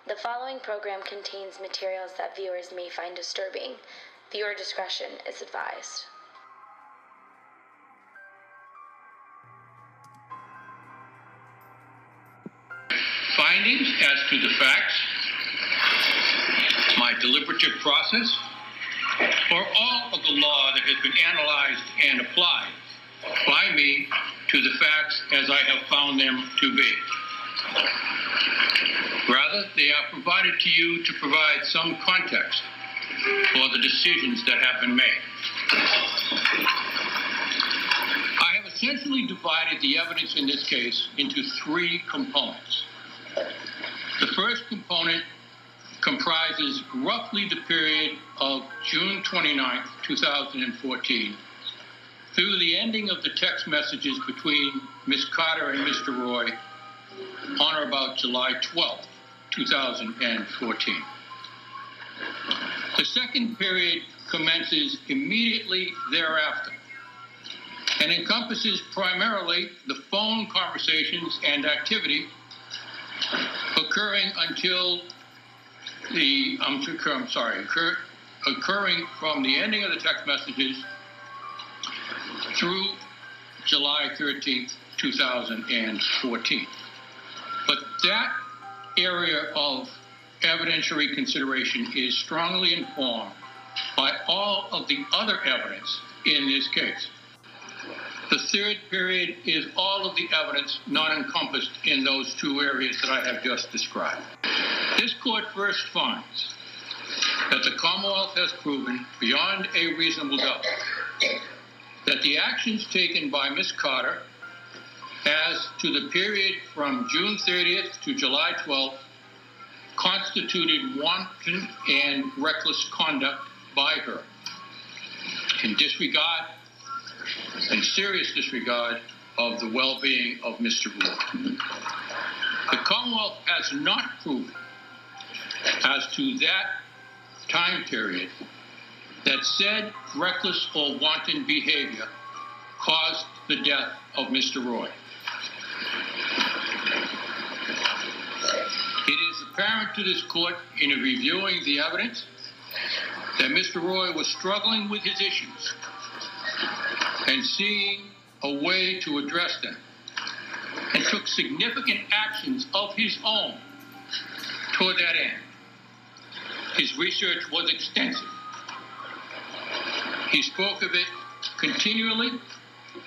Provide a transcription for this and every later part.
The following program contains materials that viewers may find disturbing. Viewer discretion is advised. Findings as to the facts, my deliberative process, or all of the law that has been analyzed and applied by me to the facts as I have found them to be. Rather, they are provided to you to provide some context for the decisions that have been made. I have essentially divided the evidence in this case into three components. The first component comprises roughly the period of June 29th, 2014, through the ending of the text messages between Ms. Carter and Mr. Roy on or about July 12th, 2014. The second period commences immediately thereafter and encompasses primarily the phone conversations and activity occurring occurring from the ending of the text messages through July 13th, 2014. But that area of evidentiary consideration is strongly informed by all of the other evidence in this case. The third period is all of the evidence not encompassed in those two areas that I have just described. This court first finds that the Commonwealth has proven beyond a reasonable doubt that the actions taken by Ms. Carter as to the period from June 30th to July 12th constituted wanton and reckless conduct by her in disregard and serious disregard of the well-being of Mr. Roy. The Commonwealth has not proven as to that time period that said reckless or wanton behavior caused the death of Mr. Roy. It is apparent to this court in reviewing the evidence that Mr. Roy was struggling with his issues and seeing a way to address them, and took significant actions of his own toward that end. His research was extensive. He spoke of it continually.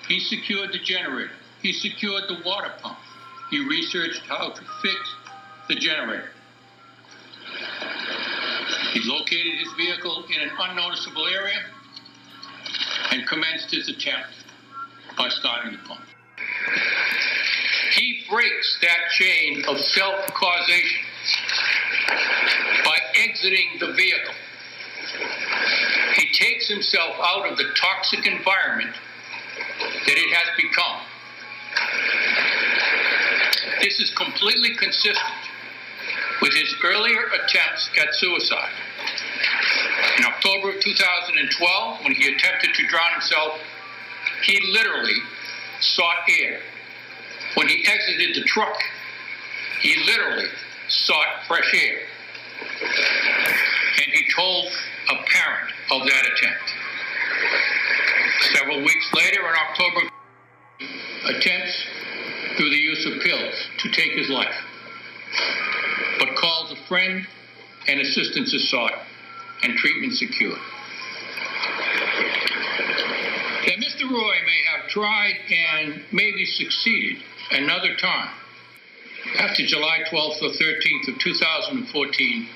He secured the generator. He secured the water pump. He researched how to fix the generator. He located his vehicle in an unnoticeable area and commenced his attempt by starting the pump. He breaks that chain of self-causation by exiting the vehicle. He takes himself out of the toxic environment that it has become. This is completely consistent with his earlier attempts at suicide. In October of 2012, when he attempted to drown himself, he literally sought air. When he exited the truck, he literally sought fresh air. And he told a parent of that attempt. Several weeks later, in October, attempts through the use of pills to take his life, but calls a friend and assistance is sought and treatment secured. That Mr. Roy may have tried and maybe succeeded another time after July 12th or 13th of 2014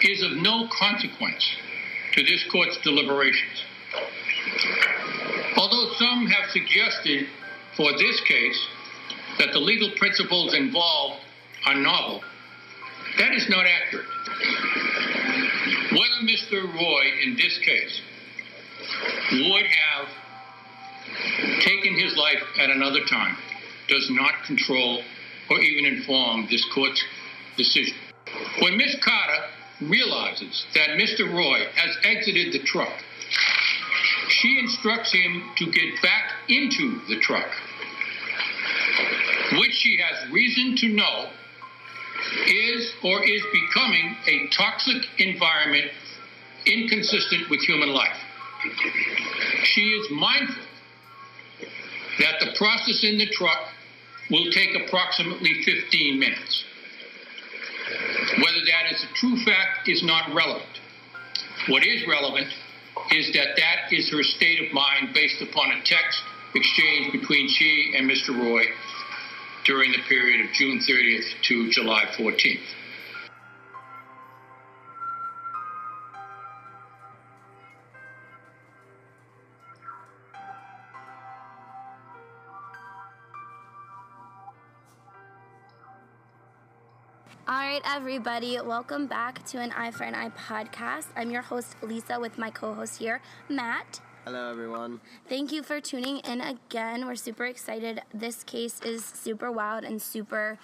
is of no consequence to this court's deliberations. Although some have suggested for this case that the legal principles involved are novel, that is not accurate. Whether Mr. Roy, in this case, would have taken his life at another time does not control or even inform this court's decision. When Ms. Carter realizes that Mr. Roy has exited the truck, she instructs him to get back into the truck, which she has reason to know is or is becoming a toxic environment inconsistent with human life. She is mindful that the process in the truck will take approximately 15 minutes. Whether that is a true fact is not relevant. What is relevant is that that is her state of mind based upon a text exchange between she and Mr. Roy during the period of June 30th to July 14th. All right, everybody, welcome back to an Eye for an Eye podcast. I'm your host, Lisa, with my co-host here, Matt. Hello, everyone. Thank you for tuning in again. We're super excited. This case is super wild and super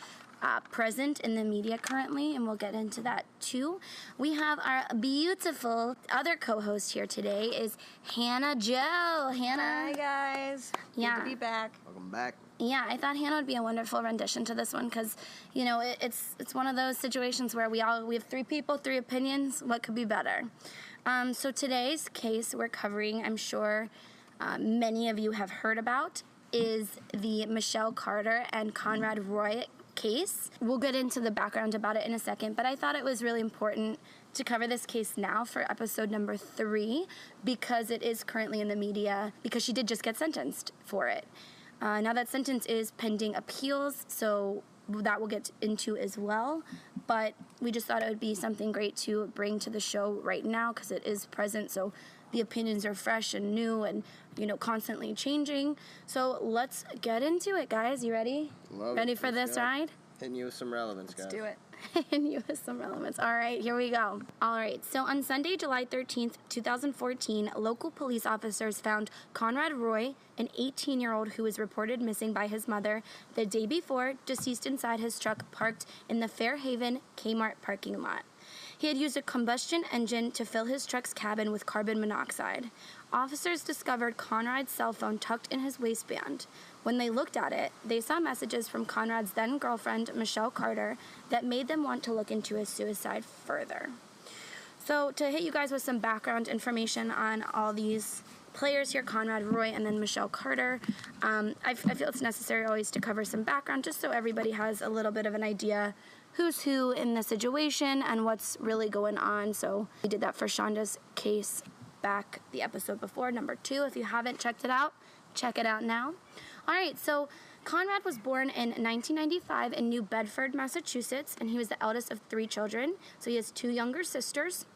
present in the media currently, and we'll get into that too. We have our beautiful other co-host here today is Hannah Jo. Hannah. Hi, guys. Yeah. Good to be back. Welcome back. Yeah, I thought Hannah would be a wonderful rendition to this one because, you know, it's one of those situations where we have three people, three opinions. What could be better? So today's case we're covering, I'm sure many of you have heard about, is the Michelle Carter and Conrad Roy case. We'll get into the background about it in a second, but I thought it was really important to cover this case now for episode number 3 because it is currently in the media because she did just get sentenced for it. Now that sentence is pending appeals, so that we'll get into as well, but we just thought it would be something great to bring to the show right now because it is present, so the opinions are fresh and new and, you know, constantly changing. So let's get into it, guys. You ready? Ready for this ride? Hitting you with some relevance, guys. Let's do it. And you have some relevance. All right, here we go. All right, so on Sunday, July 13th, 2014, local police officers found Conrad Roy, an 18-year-old who was reported missing by his mother the day before, deceased inside his truck parked in the Fairhaven Kmart parking lot. He had used a combustion engine to fill his truck's cabin with carbon monoxide. Officers discovered Conrad's cell phone tucked in his waistband. When they looked at it, they saw messages from Conrad's then-girlfriend, Michelle Carter, that made them want to look into his suicide further. So to hit you guys with some background information on all these players here, Conrad Roy and then Michelle Carter, I feel it's necessary always to cover some background just so everybody has a little bit of an idea who's who in the situation and what's really going on. So we did that for Shonda's case back the episode before, number 2. If you haven't checked it out, check it out now. All right, so Conrad was born in 1995 in New Bedford, Massachusetts, and he was the eldest of 3 children. So he has 2 younger sisters.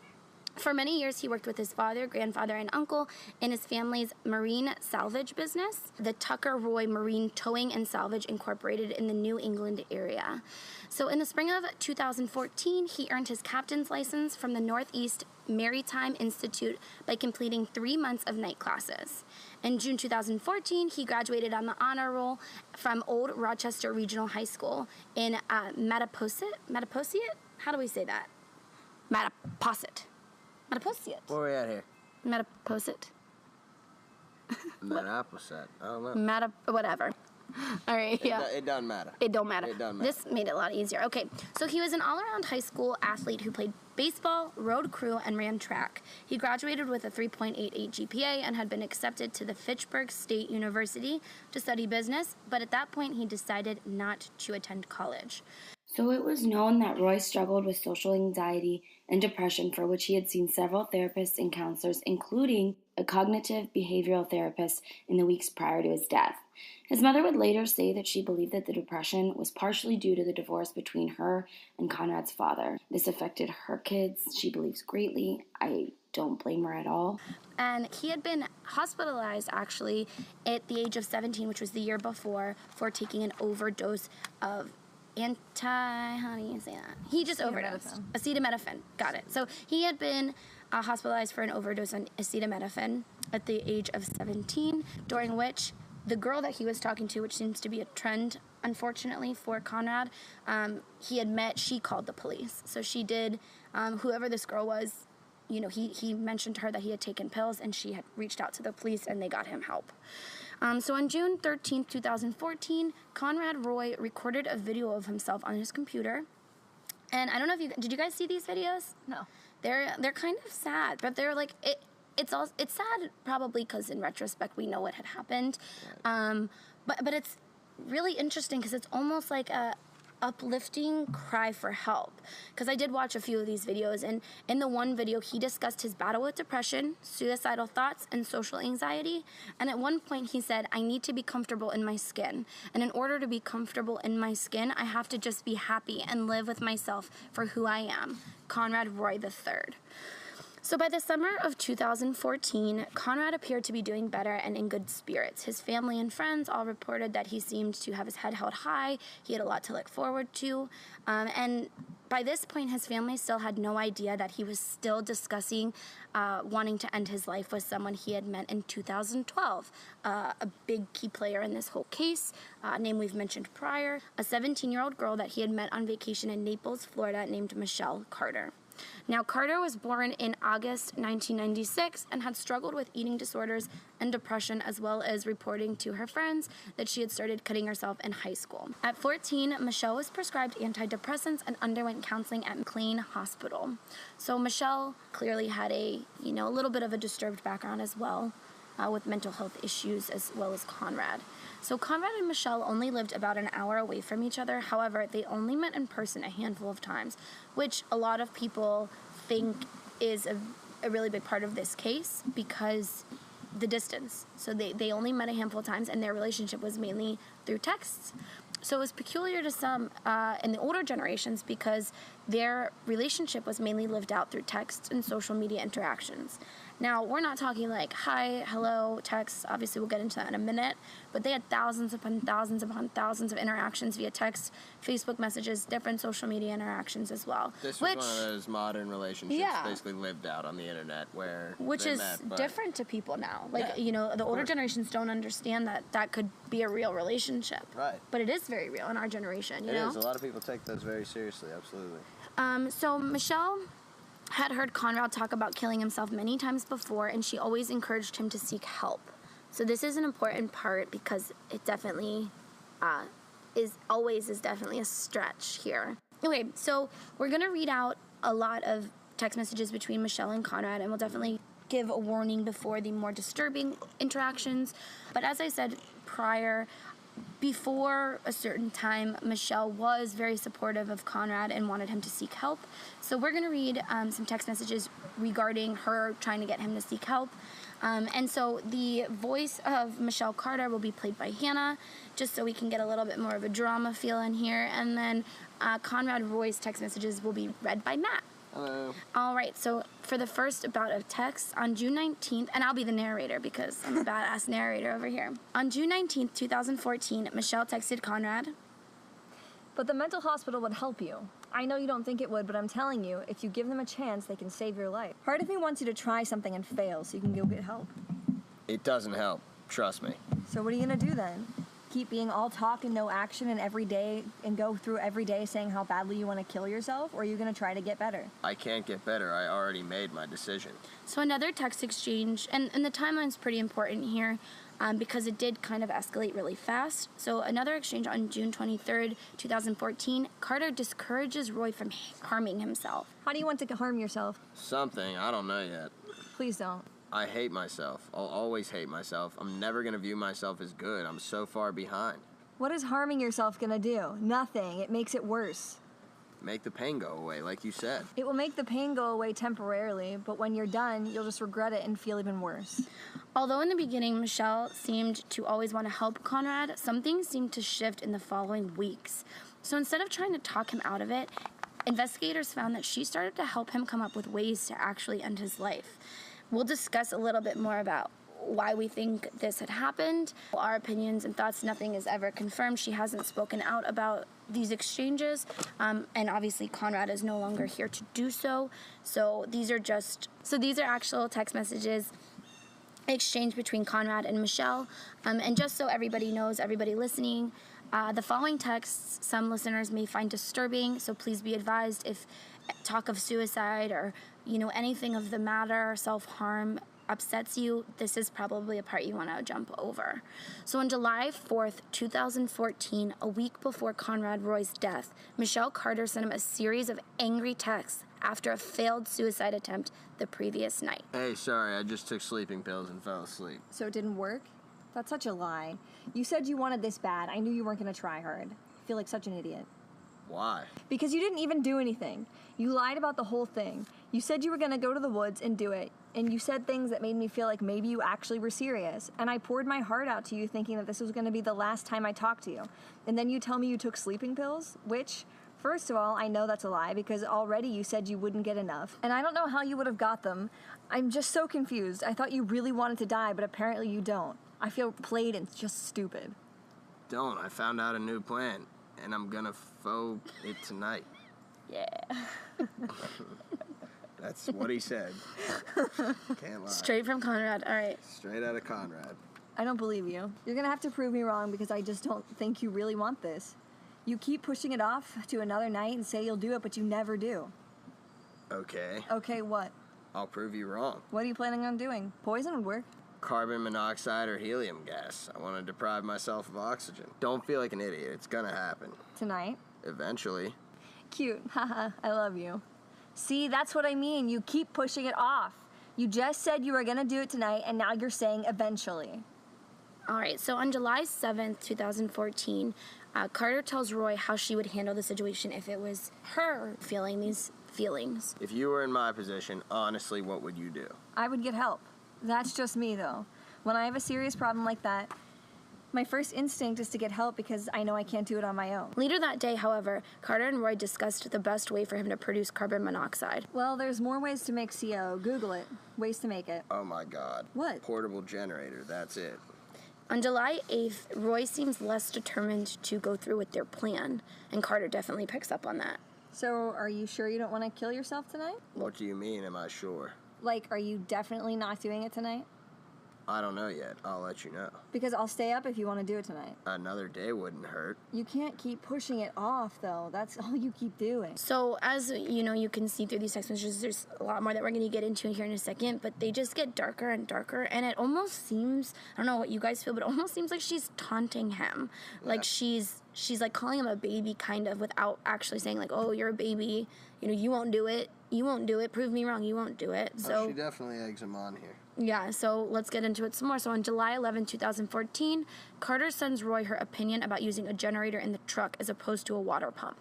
For many years, he worked with his father, grandfather, and uncle in his family's marine salvage business, the Tucker Roy Marine Towing and Salvage Incorporated in the New England area. So in the spring of 2014, he earned his captain's license from the Northeast Maritime Institute by completing 3 months of night classes. In June 2014, he graduated on the honor roll from Old Rochester Regional High School in Mattapoisett? How do we say that? Mattapoisett. Where are we at here? Mattapoisett. Mattapoisett. I don't know. Whatever. All right, yeah. It doesn't matter. It don't matter. It doesn't matter. This made it a lot easier. Okay, so he was an all-around high school athlete who played baseball, rode crew, and ran track. He graduated with a 3.88 GPA and had been accepted to the Fitchburg State University to study business, but at that point he decided not to attend college. So it was known that Roy struggled with social anxiety and depression, for which he had seen several therapists and counselors, including a cognitive behavioral therapist, in the weeks prior to his death. His mother would later say that she believed that the depression was partially due to the divorce between her and Conrad's father. This affected her kids, she believes, greatly. I don't blame her at all. And he had been hospitalized, actually, at the age of 17, which was the year before, for taking an overdose of how do you say that? He just overdosed. Acetaminophen. Got it. So he had been hospitalized for an overdose on acetaminophen at the age of 17, during which the girl that he was talking to, which seems to be a trend, unfortunately, for Conrad, he had met, she called the police. So she did, whoever this girl was, you know, he mentioned to her that he had taken pills, and she had reached out to the police, and they got him help. So on June 13, 2014, Conrad Roy recorded a video of himself on his computer, And I don't know if did you guys see these videos? No. They're kind of sad, but they're like it's sad probably because in retrospect we know what had happened, but it's really interesting because it's almost like a uplifting cry for help. Because I did watch a few of these videos, and in the one video he discussed his battle with depression, suicidal thoughts, and social anxiety. And at one point he said, I need to be comfortable in my skin, and in order to be comfortable in my skin I have to just be happy and live with myself for who I am. Conrad Roy III. So by the summer of 2014, Conrad appeared to be doing better and in good spirits. His family and friends all reported that he seemed to have his head held high. He had a lot to look forward to. And by this point, his family still had no idea that he was still discussing wanting to end his life with someone he had met in 2012, a big key player in this whole case, a name we've mentioned prior, a 17-year-old girl that he had met on vacation in Naples, Florida, named Michelle Carter. Now, Carter was born in August 1996 and had struggled with eating disorders and depression, as well as reporting to her friends that she had started cutting herself in high school. At 14, Michelle was prescribed antidepressants and underwent counseling at McLean Hospital. So Michelle clearly had a little bit of a disturbed background as well, with mental health issues, as well as Conrad. So Conrad and Michelle only lived about an hour away from each other. However, they only met in person a handful of times, which a lot of people think is a really big part of this case because the distance. So they only met a handful of times, and their relationship was mainly through texts. So it was peculiar to some in the older generations because their relationship was mainly lived out through texts and social media interactions. Now, we're not talking like hi, hello, texts. Obviously, we'll get into that in a minute. But they had thousands upon thousands of interactions via text, Facebook messages, different social media interactions as well. This was one of those modern relationships basically lived out on the internet which is different to people now. Like, the older generations don't understand that could be a real relationship. Right. But it is very real in our generation, you know? It is. A lot of people take those very seriously, absolutely. So Michelle had heard Conrad talk about killing himself many times before, and she always encouraged him to seek help. So this is an important part because it definitely is definitely a stretch here. Okay, so we're going to read out a lot of text messages between Michelle and Conrad, and we'll definitely give a warning before the more disturbing interactions. But as I said prior, before a certain time, Michelle was very supportive of Conrad and wanted him to seek help. So we're going to read some text messages regarding her trying to get him to seek help. And so the voice of Michelle Carter will be played by Hannah, just so we can get a little bit more of a drama feel in here. And then Conrad Roy's text messages will be read by Matt. Hello. All right, so for the first bout of text, on June 19th, and I'll be the narrator because I'm a badass narrator over here. On June 19th, 2014, Michelle texted Conrad. But the mental hospital would help you. I know you don't think it would, but I'm telling you, if you give them a chance, they can save your life. Part of me wants you to try something and fail so you can go get help. It doesn't help. Trust me. So what are you going to do then? Keep being all talk and no action and go through every day saying how badly you want to kill yourself, or are you going to try to get better? I can't get better. I already made my decision. So another text exchange, and the timeline's pretty important here because it did kind of escalate really fast. So another exchange on June 23rd, 2014, Carter discourages Roy from harming himself. How do you want to harm yourself? Something. I don't know yet. Please don't. I hate myself. I'll always hate myself. I'm never going to view myself as good. I'm so far behind. What is harming yourself going to do? Nothing. It makes it worse. Make the pain go away, like you said. It will make the pain go away temporarily, but when you're done, you'll just regret it and feel even worse. Although in the beginning, Michelle seemed to always want to help Conrad, some things seemed to shift in the following weeks. So instead of trying to talk him out of it, investigators found that she started to help him come up with ways to actually end his life. We'll discuss a little bit more about why we think this had happened. Our opinions and thoughts, nothing is ever confirmed. She hasn't spoken out about these exchanges, and obviously Conrad is no longer here to do so. So these are actual text messages exchanged between Conrad and Michelle. And just so everybody knows, everybody listening, the following texts some listeners may find disturbing, so please be advised if talk of suicide or anything of the matter, self-harm, upsets you, this is probably a part you want to jump over. So on July 4th, 2014, a week before Conrad Roy's death, Michelle Carter sent him a series of angry texts after a failed suicide attempt the previous night. Hey, sorry, I just took sleeping pills and fell asleep. So it didn't work? That's such a lie. You said you wanted this bad. I knew you weren't going to try hard. I feel like such an idiot. Why? Because you didn't even do anything. You lied about the whole thing. You said you were going to go to the woods and do it. And you said things that made me feel like maybe you actually were serious. And I poured my heart out to you thinking that this was going to be the last time I talked to you. And then you tell me you took sleeping pills, which, first of all, I know that's a lie because already you said you wouldn't get enough. And I don't know how you would have got them. I'm just so confused. I thought you really wanted to die, but apparently you don't. I feel played and just stupid. Don't. I found out a new plan, and I'm gonna faux it tonight. Yeah. That's what he said. Can't lie. Straight from Conrad. All right. Straight out of Conrad. I don't believe you. You're gonna have to prove me wrong because I just don't think you really want this. You keep pushing it off to another night and say you'll do it, but you never do. Okay. Okay, what? I'll prove you wrong. What are you planning on doing? Poison would work. Carbon monoxide or helium gas. I want to deprive myself of oxygen. Don't feel like an idiot. It's gonna happen. Tonight? Eventually. Cute. Haha, I love you. See, that's what I mean. You keep pushing it off. You just said you were gonna do it tonight, and now you're saying eventually. All right, so on July 7th, 2014, Carter tells Roy how she would handle the situation if it was her feeling these feelings. If you were in my position, honestly, what would you do? I would get help. That's just me, though. When I have a serious problem like that, my first instinct is to get help because I know I can't do it on my own. Later that day, however, Carter and Roy discussed the best way for him to produce carbon monoxide. Well, there's more ways to make CO. Google it. Ways to make it. Oh my god. What? Portable generator, that's it. On July 8th, Roy seems less determined to go through with their plan, and Carter definitely picks up on that. So, are you sure you don't want to kill yourself tonight? What do you mean, am I sure? Like, are you definitely not doing it tonight? I don't know yet. I'll let you know. Because I'll stay up if you want to do it tonight. Another day wouldn't hurt. You can't keep pushing it off, though. That's all you keep doing. So, as you know, you can see through these text messages, there's a lot more that we're going to get into here in a second, but they just get darker and darker, and it almost seems, I don't know what you guys feel, but it almost seems like she's taunting him. Yeah. Like she's like calling him a baby, kind of, without actually saying like, oh, you're a baby, you know, you won't do it, prove me wrong, you won't do it. So she definitely eggs him on here. yeah, so let's get into it some more. So on July 11, 2014, Carter sends Roy her opinion about using a generator in the truck as opposed to a water pump.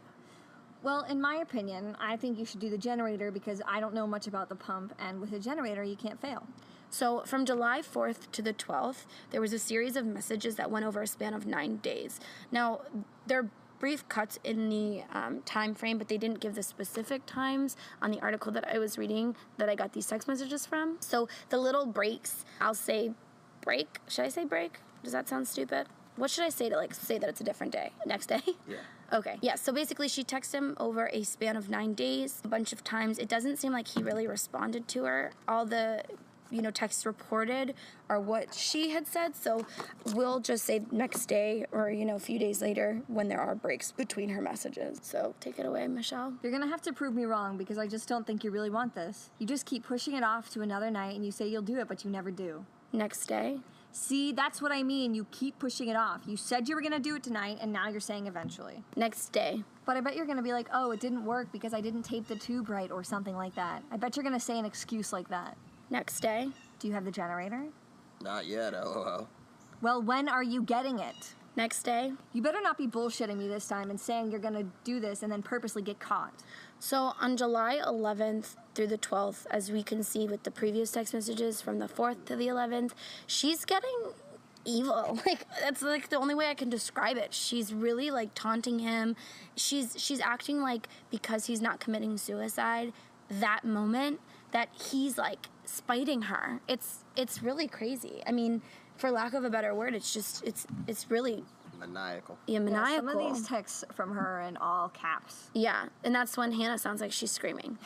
Well, in my opinion, I think you should do the generator because I don't know much about the pump, and with a generator, you can't fail. So from July 4th to the 12th, there was a series of messages that went over a span of 9 days. Now, they're brief cuts in the time frame, but they didn't give the specific times on the article that I was reading that I got these text messages from. So the little breaks, I'll say break. Should I say break? Does that sound stupid? What should I say to say that it's a different day? Next day? Yeah. Okay. Yeah, so basically she texted him over a span of 9 days, a bunch of times. It doesn't seem like he really responded to her. All the texts reported are what she had said, so we'll just say next day or, a few days later when there are breaks between her messages. So take it away, Michelle. You're gonna have to prove me wrong because I just don't think you really want this. You just keep pushing it off to another night and you say you'll do it, but you never do. Next day? See, that's what I mean. You keep pushing it off. You said you were gonna do it tonight, and now you're saying eventually. Next day. But I bet you're gonna be like, oh, it didn't work because I didn't tape the tube right or something like that. I bet you're gonna say an excuse like that. Next day. Do you have the generator? Not yet, lol. Well, when are you getting it? Next day. You better not be bullshitting me this time and saying you're gonna do this and then purposely get caught. So on July 11th through the 12th, as we can see with the previous text messages from the 4th to the 11th, she's getting evil. That's the only way I can describe it. She's really taunting him. She's acting like because he's not committing suicide that moment that he's spiting her. It's really crazy. I mean, for lack of a better word, it's really Maniacal. yeah, maniacal. Yeah, some of these texts from her are in all caps. Yeah, and that's when Hannah sounds like she's screaming.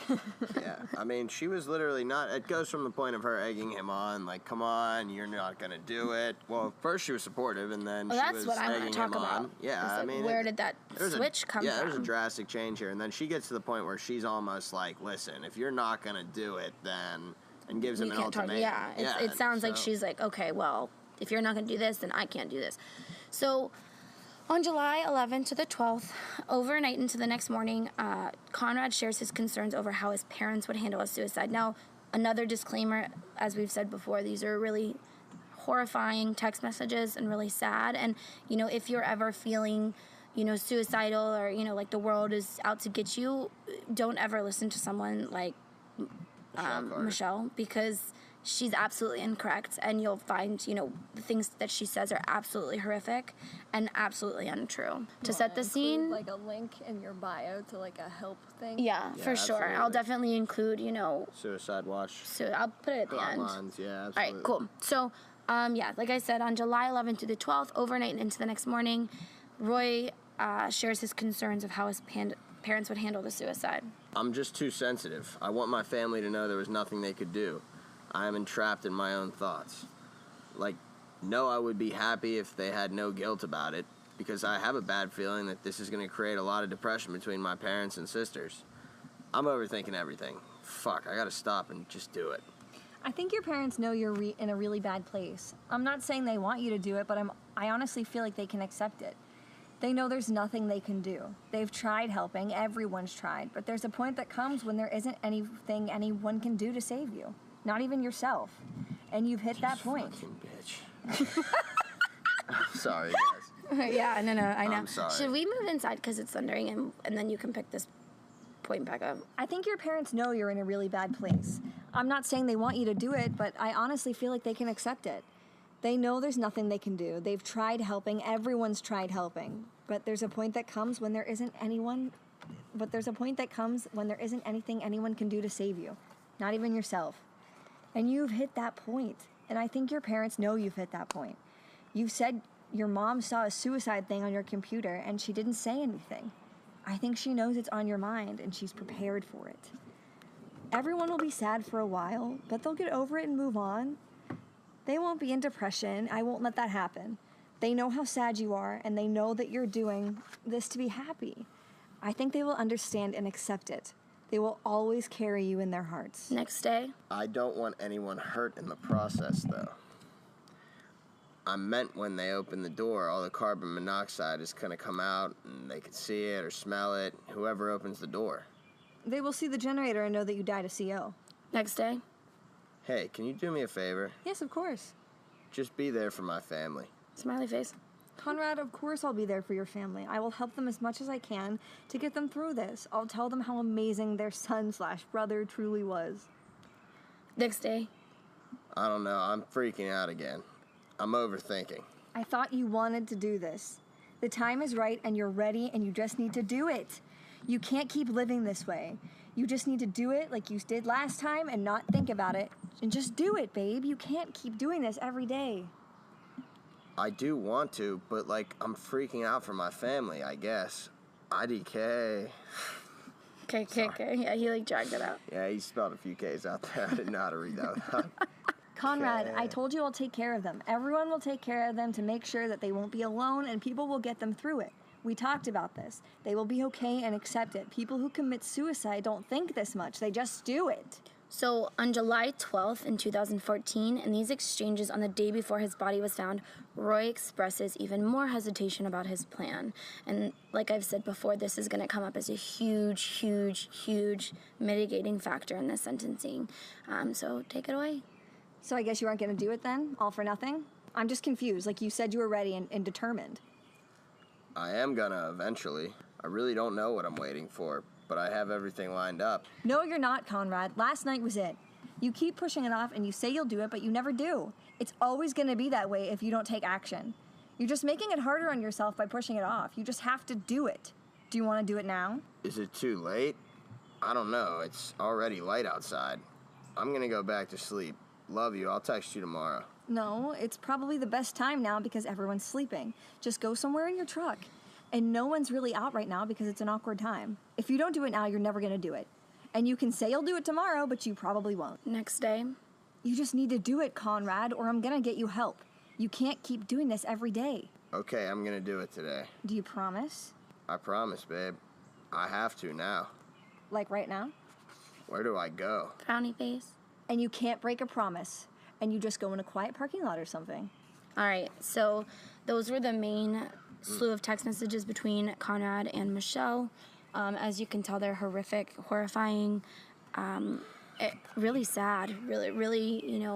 Yeah, I mean, she was literally not. It goes from the point of her egging him on, like, come on, you're not gonna do it. Well, first she was supportive, and then Well, she that's was what I want egging to talk him on. about. Yeah, It's I mean, where did that there's switch come Yeah, from? there's a drastic change here, and then she gets to the point where she's almost like, listen, if you're not gonna do it, then And gives him you an can't talk. ultimatum. Yeah, it sounds like so- she's like, okay, well, if you're not going to do this, then I can't do this. So on July 11th to the 12th, overnight into the next morning, Conrad shares his concerns over how his parents would handle a suicide. Now, another disclaimer, as we've said before, these are really horrifying text messages and really sad. And, you know, if you're ever feeling, you know, suicidal or, you know, like the world is out to get you, don't ever listen to someone like Michelle, because she's absolutely incorrect, and you'll find, you know, the things that she says are absolutely horrific and absolutely untrue. To set the scene, like a link in your bio to like a help thing. yeah, for sure. absolutely. I'll definitely include, you know, Suicide watch. so I'll put it at the end. Hotlines, yeah, absolutely. All right, cool. So, yeah, like I said, on July 11th to the 12th, overnight and into the next morning, Roy shares his concerns of how his parents would handle the suicide. I'm just too sensitive. I want my family to know there was nothing they could do. I am entrapped in my own thoughts. Like, no, I would be happy if they had no guilt about it, because I have a bad feeling that this is going to create a lot of depression between my parents and sisters. I'm overthinking everything. Fuck, I gotta stop and just do it. I think your parents know you're in a really bad place. I'm not saying they want you to do it, but I honestly feel like they can accept it. They know there's nothing they can do. They've tried helping, everyone's tried, but there's a point that comes when there isn't anything anyone can do to save you. Not even yourself. And you've hit that point. Fucking bitch. I'm sorry, guys. Yeah, no, I know. I'm sorry. Should we move inside because it's thundering, and then you can pick this point back up? I think your parents know you're in a really bad place. I'm not saying they want you to do it, but I honestly feel like they can accept it. They know there's nothing they can do. They've tried helping. Everyone's tried helping. But there's a point that comes when there isn't anything anyone can do to save you. Not even yourself. And you've hit that point. And I think your parents know you've hit that point. You've said your mom saw a suicide thing on your computer and she didn't say anything. I think she knows it's on your mind and she's prepared for it. Everyone will be sad for a while, but they'll get over it and move on. They won't be in depression. I won't let that happen. They know how sad you are, and they know that you're doing this to be happy. I think they will understand and accept it. They will always carry you in their hearts. Next day. I don't want anyone hurt in the process, though. I meant when they open the door, all the carbon monoxide is going to come out, and they can see it or smell it, whoever opens the door. They will see the generator and know that you died of CO. Next day. Hey, can you do me a favor? Yes, of course. Just be there for my family. Smiley face. Conrad, of course I'll be there for your family. I will help them as much as I can to get them through this. I'll tell them how amazing their son/brother truly was. Next day. I don't know, I'm freaking out again. I'm overthinking. I thought you wanted to do this. The time is right and you're ready and you just need to do it. You can't keep living this way. You just need to do it like you did last time and not think about it. And just do it, babe. You can't keep doing this every day. I do want to, but, like, I'm freaking out for my family, I guess. IDK. Okay. Yeah, he like dragged it out. Yeah, he spelled a few K's out there. I didn't know how to read that. Conrad, Okay. I told you I'll take care of them. Everyone will take care of them to make sure that they won't be alone and people will get them through it. We talked about this. They will be okay and accept it. People who commit suicide don't think this much. They just do it. So on July 12th in 2014, in these exchanges on the day before his body was found, Roy expresses even more hesitation about his plan. And like I've said before, this is going to come up as a huge mitigating factor in this sentencing. So take it away. So I guess you aren't going to do it then? All for nothing? I'm just confused. Like you said you were ready and determined. I am gonna eventually. I really don't know what I'm waiting for, but I have everything lined up. No, you're not, Conrad. Last night was it. You keep pushing it off and you say you'll do it, but you never do. It's always going to be that way if you don't take action. You're just making it harder on yourself by pushing it off. You just have to do it. Do you want to do it now? Is it too late? I don't know. It's already light outside. I'm gonna go back to sleep. Love you. I'll text you tomorrow. No, it's probably the best time now because everyone's sleeping. Just go somewhere in your truck. And no one's really out right now because it's an awkward time. If you don't do it now, you're never going to do it. And you can say you'll do it tomorrow, but you probably won't. Next day. You just need to do it, Conrad, or I'm going to get you help. You can't keep doing this every day. Okay, I'm gonna do it today. Do you promise? I promise, babe. I have to now. Like right now? Where do I go? Frowny face. and you can't break a promise, and you just go in a quiet parking lot or something. All right, so those were the main slew of text messages between Conrad and Michelle. As you can tell, they're horrific, horrifying, really sad. Really,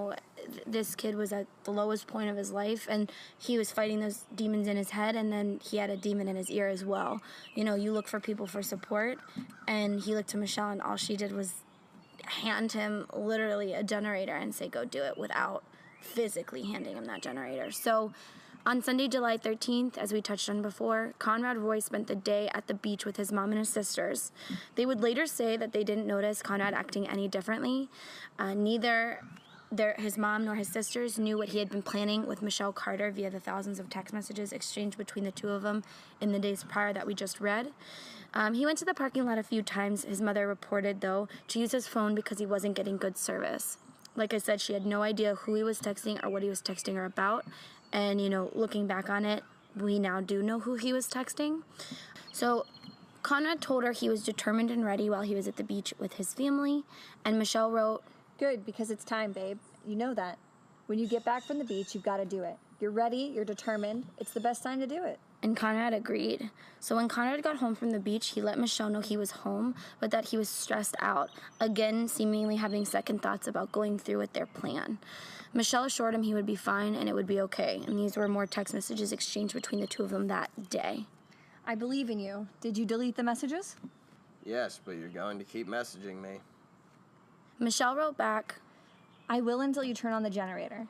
this kid was at the lowest point of his life, and he was fighting those demons in his head, and then he had a demon in his ear as well. You look for people for support, and he looked to Michelle, and all she did was hand him literally a generator and say, go do it, without physically handing him that generator. So on Sunday, July 13th, as we touched on before, Conrad Roy spent the day at the beach with his mom and his sisters. They would later say that they didn't notice Conrad acting any differently. Neither his mom nor his sisters knew what he had been planning with Michelle Carter via the thousands of text messages exchanged between the two of them in the days prior that we just read. He went to the parking lot a few times. His mother reported, though, to use his phone because he wasn't getting good service. Like I said, she had no idea who he was texting or what he was texting her about. And, looking back on it, we now do know who he was texting. So Conrad told her he was determined and ready while he was at the beach with his family. And Michelle wrote, Good, because it's time, babe. You know that. When you get back from the beach, you've got to do it. You're ready, you're determined. It's the best time to do it. And Conrad agreed. So when Conrad got home from the beach, he let Michelle know he was home, but that he was stressed out, again seemingly having second thoughts about going through with their plan. Michelle assured him he would be fine and it would be okay, and these were more text messages exchanged between the two of them that day. I believe in you. Did you delete the messages? Yes, but you're going to keep messaging me. Michelle wrote back, I will until you turn on the generator.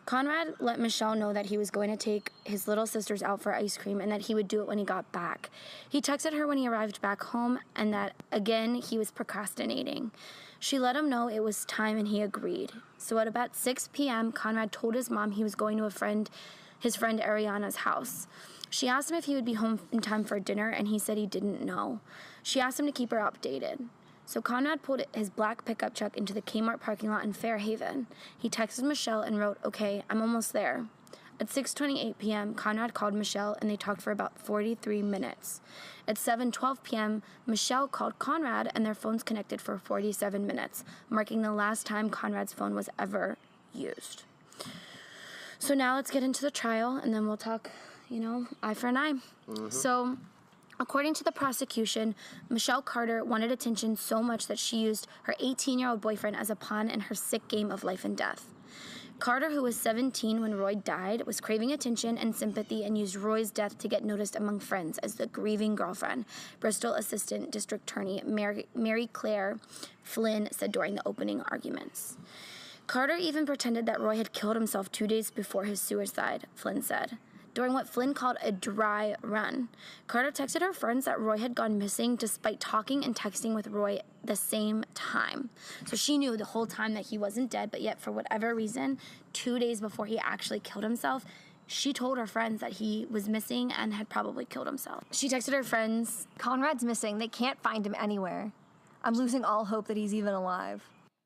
Conrad let Michelle know that he was going to take his little sisters out for ice cream and that he would do it when he got back. He texted her when he arrived back home and that, again, he was procrastinating. She let him know it was time and he agreed. So at about 6 p.m., Conrad told his mom he was going to his friend Ariana's house. She asked him if he would be home in time for dinner, and he said he didn't know. She asked him to keep her updated. So Conrad pulled his black pickup truck into the Kmart parking lot in Fairhaven. He texted Michelle and wrote, okay, I'm almost there. At 6:28 p.m., Conrad called Michelle, and they talked for about 43 minutes. At 7:12 p.m., Michelle called Conrad, and their phones connected for 47 minutes, marking the last time Conrad's phone was ever used. So now let's get into the trial, and then we'll talk, eye for an eye. Mm-hmm. So according to the prosecution, Michelle Carter wanted attention so much that she used her 18-year-old boyfriend as a pawn in her sick game of life and death. Carter, who was 17 when Roy died, was craving attention and sympathy and used Roy's death to get noticed among friends as the grieving girlfriend, Bristol Assistant District Attorney Mary Claire Flynn said during the opening arguments. Carter even pretended that Roy had killed himself 2 days before his suicide, Flynn said. During what Flynn called a dry run, Carter texted her friends that Roy had gone missing despite talking and texting with Roy the same time. So she knew the whole time that he wasn't dead, but yet for whatever reason, 2 days before he actually killed himself, she told her friends that he was missing and had probably killed himself. She texted her friends, Conrad's missing. They can't find him anywhere. I'm losing all hope that he's even alive.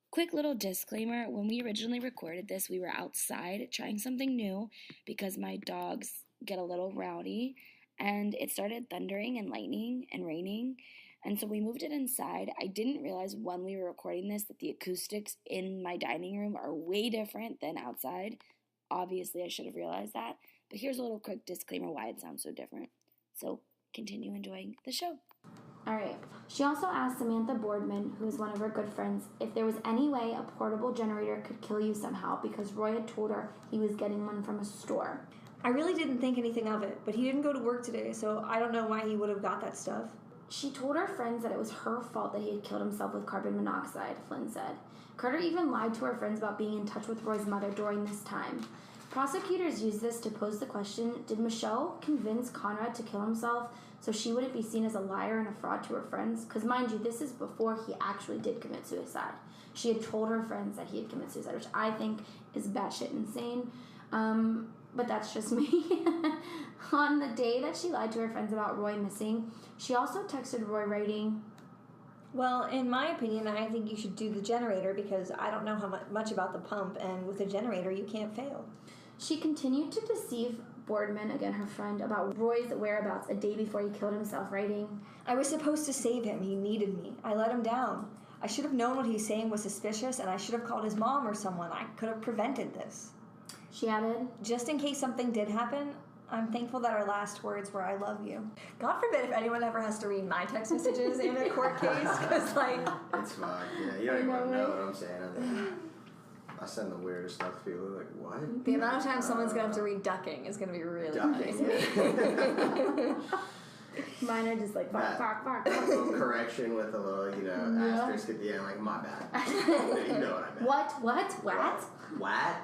Quick little disclaimer, when we originally recorded this, we were outside trying something new because my dogs get a little rowdy, and it started thundering and lightning and raining, and so we moved it inside. I didn't realize when we were recording this that the acoustics in my dining room are way different than outside. Obviously, I should have realized that, but here's a little quick disclaimer why it sounds so different. So continue enjoying the show. All right. She also asked Samantha Boardman, who is one of her good friends, if there was any way a portable generator could kill you somehow because Roy had told her he was getting one from a store. I really didn't think anything of it, but he didn't go to work today, so I don't know why he would have got that stuff. She told her friends that it was her fault that he had killed himself with carbon monoxide, Flynn said. Carter even lied to her friends about being in touch with Roy's mother during this time. Prosecutors used this to pose the question, did Michelle convince Conrad to kill himself so she wouldn't be seen as a liar and a fraud to her friends? Because mind you, this is before he actually did commit suicide. She had told her friends that he had committed suicide, which I think is batshit insane. But that's just me. On the day that she lied to her friends about Roy missing, she also texted Roy writing, well, in my opinion, I think you should do the generator because I don't know how much about the pump, and with a generator, you can't fail. She continued to deceive Boardman, again her friend, about Roy's whereabouts a day before he killed himself, writing, I was supposed to save him. He needed me. I let him down. I should have known what he's saying was suspicious, and I should have called his mom or someone. I could have prevented this. She added, Just in case something did happen, I'm thankful that our last words were, I love you. God forbid if anyone ever has to read my text messages in a court case, because, like... It's fine. Yeah, you don't even want to know what I'm saying. I send the weirdest stuff to people. They're like, what? The amount of time someone's going to have to read ducking is going to be really Ducking, crazy. mine are just like, That- fuck. Correction with a little, asterisk at the end, like, my bad. You know what I meant. What? What?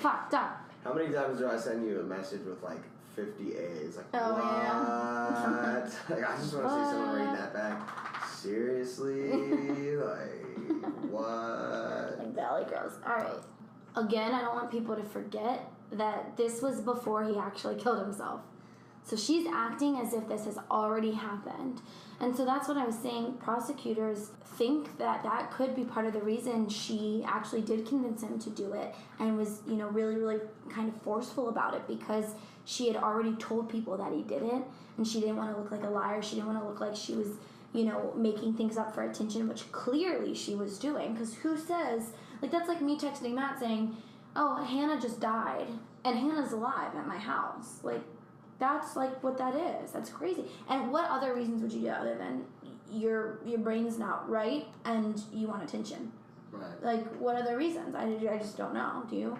Fucked up. How many times do I send you a message with, like, 50 A's? Like, Oh, what? yeah. Like, I just want to see someone read that back. Seriously? Like, what? Like Valley Girls. Alright. Again, I don't want people to forget that this was before he actually killed himself. So she's acting as if this has already happened. And so that's what I was saying. Prosecutors think that that could be part of the reason she actually did convince him to do it and was, really, really kind of forceful about it, because she had already told people that he did it, and she didn't want to look like a liar. She didn't want to look like she was, making things up for attention, which clearly she was doing. Because who says, that's like me texting Matt saying, oh, Hannah just died, and Hannah's alive at my house. That's what that is. That's crazy. And what other reasons would you do other than your brain's not right and you want attention? Right. What other reasons? I just don't know. Do you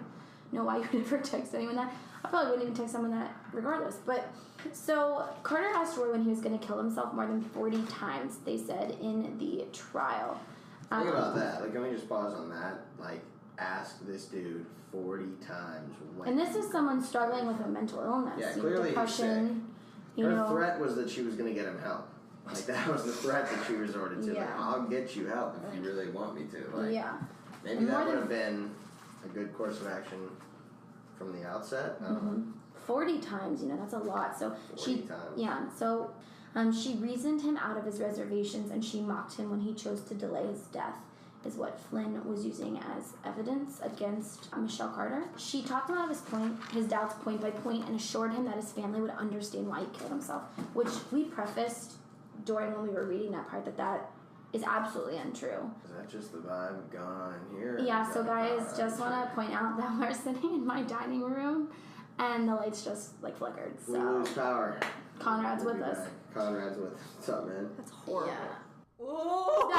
know why you would never text anyone that? I probably wouldn't even text someone that regardless. But so Carter asked Roy when he was going to kill himself more than 40 times, they said, in the trial. Think about that. Let me just pause on that. Ask this dude 40 times when. And this is someone struggling with a mental illness. Yeah, clearly depression. Her threat was that she was going to get him help. That was the threat that she resorted to. Yeah. I'll get you help if you really want me to. Yeah. Maybe that would have been a good course of action from the outset. I don't know. 40 times, that's a lot. So 40 times. Yeah. So she reasoned him out of his reservations, and she mocked him when he chose to delay his death, is what Flynn was using as evidence against Michelle Carter. She talked him out of his doubts point by point, and assured him that his family would understand why he killed himself, which we prefaced during when we were reading that part that is absolutely untrue. Is that just the vibe going on here? Yeah, so guys, just want to point out that we're sitting in my dining room, and the lights just flickered. So We lose power. Conrad's We'll with be us. back. Conrad's with us. What's up, man? That's horrible. Yeah. Oh!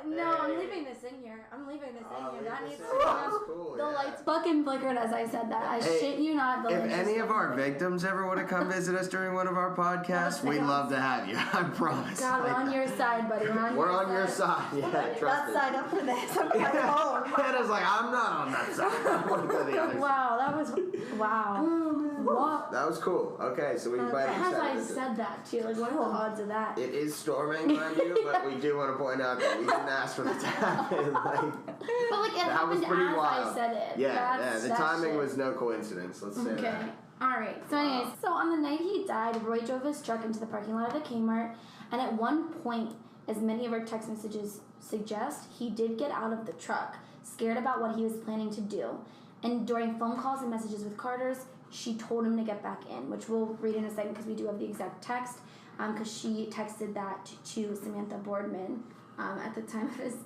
No, I'm leaving this in here. That needs to That was cool, The yeah. lights fucking flickered as I said that. I Hey, shit you not. The If lights any just of our victims ever want to come visit us during one of our podcasts, we'd love to have you. I promise. God, we're on your side, buddy. We're on your side. Yeah, trust me. Sign up for this. I'm coming home. Hannah's like, I'm not on that side. I want to go the other side. Wow, that was wow. That was cool. Okay, so we invite you As I to visit. said that too, what are the odds of that? It is storming, mind you, but we do want to point out that we didn't ask for the to happen. But it that was happened pretty as wild. I said it. Yeah, the That timing shit. was no coincidence. Let's say Okay. that. Alright, so anyways, so on the night he died, Roy drove his truck into the parking lot of the Kmart, and at one point, as many of our text messages suggest, he did get out of the truck, scared about what he was planning to do. And during phone calls and messages with Carter's, she told him to get back in, which we'll read in a second because we do have the exact text, because she texted that to Samantha Boardman at the time of his,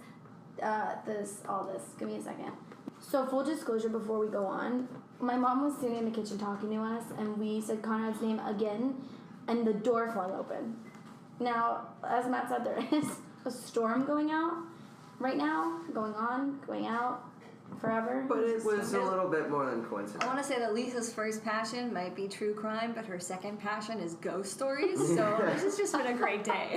this. Give me a second. So full disclosure before we go on, my mom was sitting in the kitchen talking to us, and we said Conrad's name again, and the door flung open. Now, as Matt said, there is a storm going out right now, going out forever. But it was a little bit more than I coincidence. want to say that Lisa's first passion might be true crime, but her second passion is ghost stories. So this has just been a great day.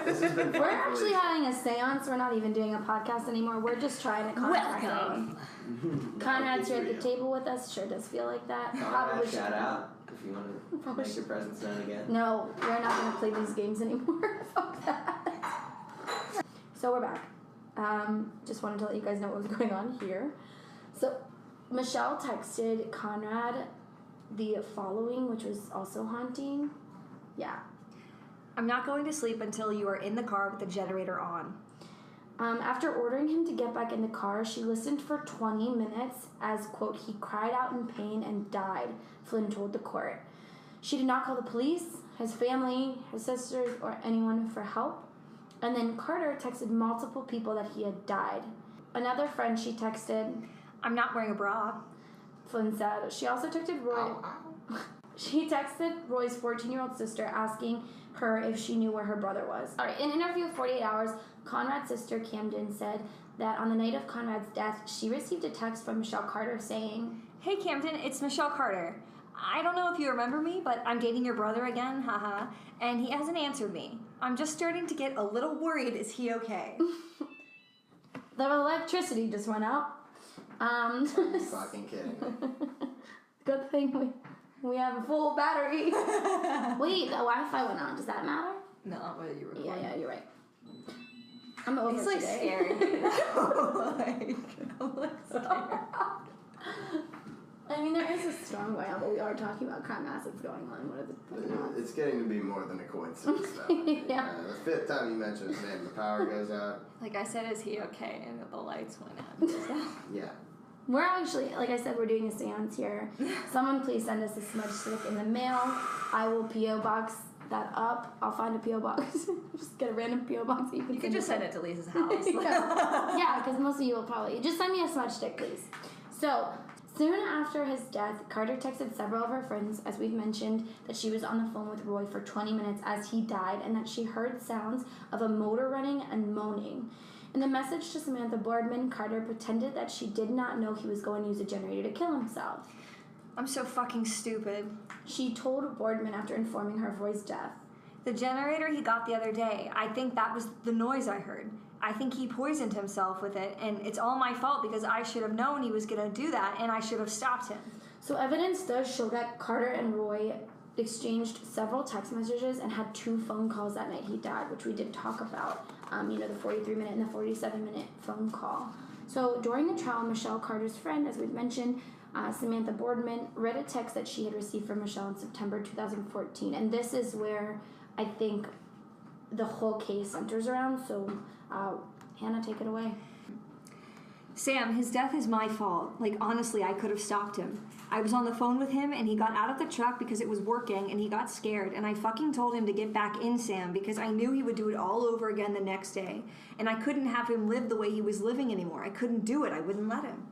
This has been fun. We're actually having a seance. We're not even doing a podcast anymore. We're just trying to contact Welcome. him. Conrad's here at the table with us. Sure does feel like that. Probably should. shout out if you want to make your presence known again. No, we're not going to play these games anymore. Fuck that. So we're back. Just wanted to let you guys know what was going on here. So Michelle texted Conrad the following, which was also haunting. Yeah. I'm not going to sleep until you are in the car with the generator on. After ordering him to get back in the car, she listened for 20 minutes as, quote, he cried out in pain and died, Flynn told the court. She did not call the police. his family, his sisters, or anyone for help. And then Carter texted multiple people that he had died. Another friend she texted, I'm not wearing a bra. Flynn said. She also texted Roy. She texted Roy's 14-year-old sister asking her if she knew where her brother was. All right, in an interview of 48 Hours, Conrad's sister Camden said that on the night of Conrad's death, she received a text from Michelle Carter saying, Hey Camden, it's Michelle Carter. I don't know if you remember me, but I'm dating your brother again, haha, and he hasn't answered me. I'm just starting to get a little worried. Is he okay? The electricity just went out. Are you fucking kidding me? Good thing we have a full battery. Wait, the Wi-Fi went on. Does that matter? No, whether you were. Yeah, you're right. I'm over He's like today. scaring me. I'm like scared. I mean, there is a storm going on, but we are talking about crime assets going on. What are the fucking odds? It's getting to be more than a coincidence, though. Yeah. The fifth time you mention his name, the power goes out. Like I said, is he okay? And the lights went out. Yeah. We're actually, like I said, we're doing a seance here. Someone please send us a smudge stick in the mail. I will P.O. box that up. I'll find a P.O. box. Just get a random P.O. box. You could just send it to Lisa's house. Yeah, because most of you will probably. Just send me a smudge stick, please. So, soon after his death, Carter texted several of her friends, as we've mentioned, that she was on the phone with Roy for 20 minutes as he died and that she heard sounds of a motor running and moaning. In the message to Samantha Boardman, Carter pretended that she did not know he was going to use a generator to kill himself. I'm so fucking stupid. She told Boardman after informing her of Roy's death. The generator he got the other day, I think that was the noise I heard. I think he poisoned himself with it, and it's all my fault because I should have known he was going to do that, and I should have stopped him. So evidence does show that Carter and Roy exchanged several text messages and had 2 phone calls that night he died, which we did talk about. The 43-minute and the 47-minute phone call. So during the trial, Michelle Carter's friend, as we've mentioned, Samantha Boardman, read a text that she had received from Michelle in September 2014. And this is where I think the whole case centers around. So, Hannah, take it away. Sam, his death is my fault. Like, honestly, I could have stopped him. I was on the phone with him, and he got out of the truck because it was working, and he got scared, and I fucking told him to get back in, Sam, because I knew he would do it all over again the next day, and I couldn't have him live the way he was living anymore. I couldn't do it. I wouldn't let him.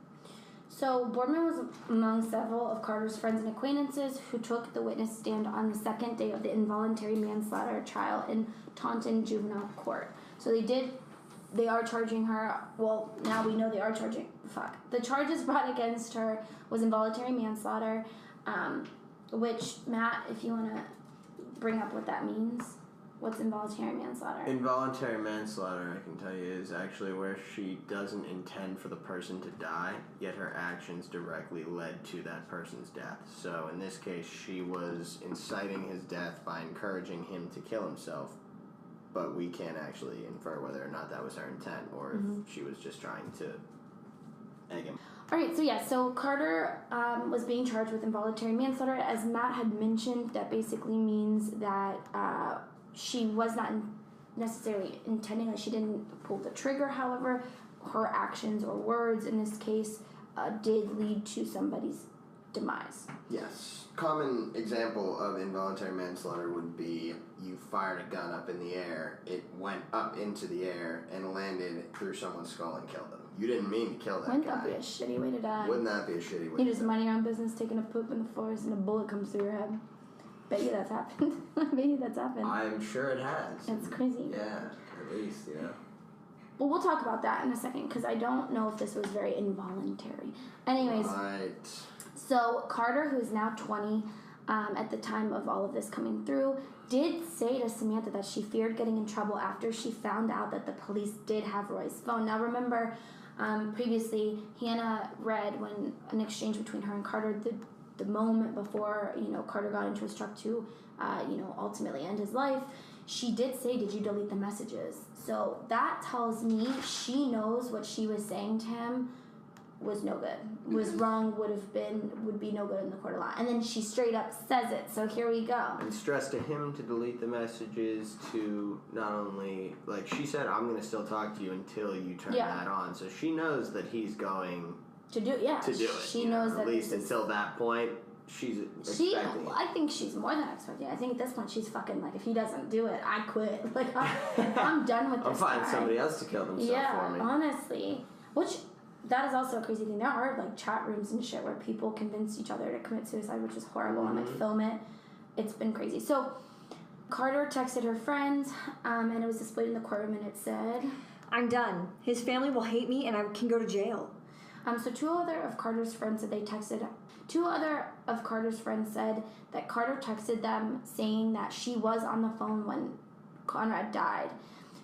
So, Boardman was among several of Carter's friends and acquaintances who took the witness stand on the second day of the involuntary manslaughter trial in Taunton Juvenile Court. So they are charging her, well, now we know they are charging, the charges brought against her was involuntary manslaughter, which, Matt, if you want to bring up what that means. What's involuntary manslaughter? Involuntary manslaughter, I can tell you, is actually where she doesn't intend for the person to die, yet her actions directly led to that person's death. So in this case, she was inciting his death by encouraging him to kill himself, but we can't actually infer whether or not that was her intent or if she was just trying to egg him. All right, so Carter was being charged with involuntary manslaughter. As Matt had mentioned, that basically means that she was not necessarily intending, that she didn't pull the trigger. However, her actions or words in this case did lead to somebody's demise. Yes. Common example of involuntary manslaughter would be you fired a gun up in the air, it went up into the air and landed through someone's skull and killed them. You didn't mean to kill that Wouldn't guy. that be a shitty way to die? Wouldn't that be a shitty way You to just die? mind your own business, taking a poop in the forest, and a bullet comes through your head. Bet you that's happened. Bet you that's happened. I'm sure it has. It's crazy. Yeah, at least, Well, we'll talk about that in a second, because I don't know if this was very involuntary. Anyways, Right. so Carter, who is now 20 at the time of all of this coming through, did say to Samantha that she feared getting in trouble after she found out that the police did have Roy's phone. Now, remember, previously, Hannah read when an exchange between her and Carter, the moment before, Carter got into his truck to, ultimately end his life, she did say, did you delete the messages? So that tells me she knows what she was saying to him was no good, was wrong, would be no good in the court of law. And then she straight up says it, so here we go. And stress to him to delete the messages, to not only, she said, I'm going to still talk to you until you turn that on. So she knows that he's going To do it. to do it. She knows that at least this is- until that point, she's She, expecting. I think she's more than expecting. I think at this point she's fucking like, if he doesn't do it, I quit. Like, I'm done with this I'm finding guy. somebody else to kill themselves Yeah, for me. honestly. Which, that is also a crazy thing. There are, like, chat rooms and shit where people convince each other to commit suicide, which is horrible, and, like, film it. It's been crazy. So, Carter texted her friends, and it was displayed in the courtroom, and it said... I'm done. His family will hate me, and I can go to jail. So two other of Carter's friends said they texted... Two other of Carter's friends said that Carter texted them saying that she was on the phone when Conrad died.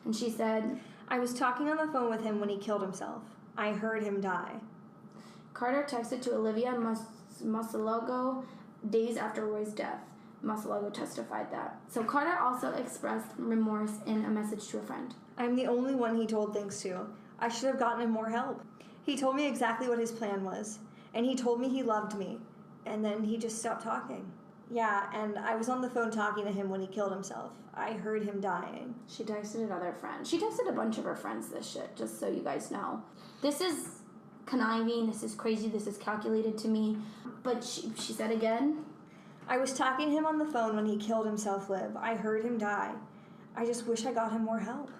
And she said... I was talking on the phone with him when he killed himself. I heard him die. Carter texted to Olivia Masalogo days after Roy's death. Masalogo testified that. So Carter also expressed remorse in a message to a friend. I'm the only one he told things to. I should have gotten him more help. He told me exactly what his plan was, and he told me he loved me, and then he just stopped talking. Yeah, and I was on the phone talking to him when he killed himself. I heard him dying. She texted another friend. She texted a bunch of her friends this shit, just so you guys know. This is conniving, this is crazy, this is calculated to me. But she said again, I was talking to him on the phone when he killed himself, Liv. I heard him die. I just wish I got him more help.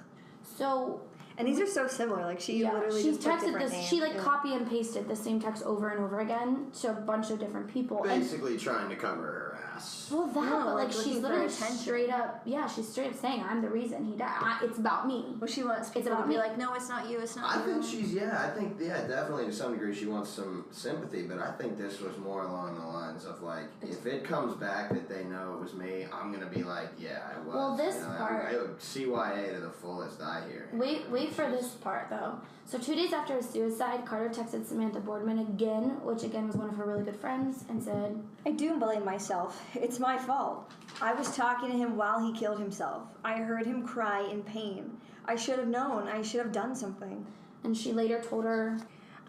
so... And these are so similar. Like, she literally she just put texted different this. names. She copy and pasted the same text over and over again to a bunch of different people. Basically trying to cover her ass. Well, that, No, but like, she's looking for literally attention. straight up. Yeah, she's straight up saying, "I'm the reason he died. It's about me." Well, she wants people about to be me. like, no, it's not you, it's not I you. think definitely to some degree she wants some sympathy, but I think this was more along the lines of like, if it comes back that they know it was me, I'm gonna be like, yeah, I was. Well, this part- I would CYA to the fullest. I hear. Wait for this part though. So 2 days after his suicide, Carter texted Samantha Boardman again, which again was one of her really good friends, and said, I do blame myself. It's my fault. I was talking to him while he killed himself. I heard him cry in pain. I should have known. I should have done something. and she later told her,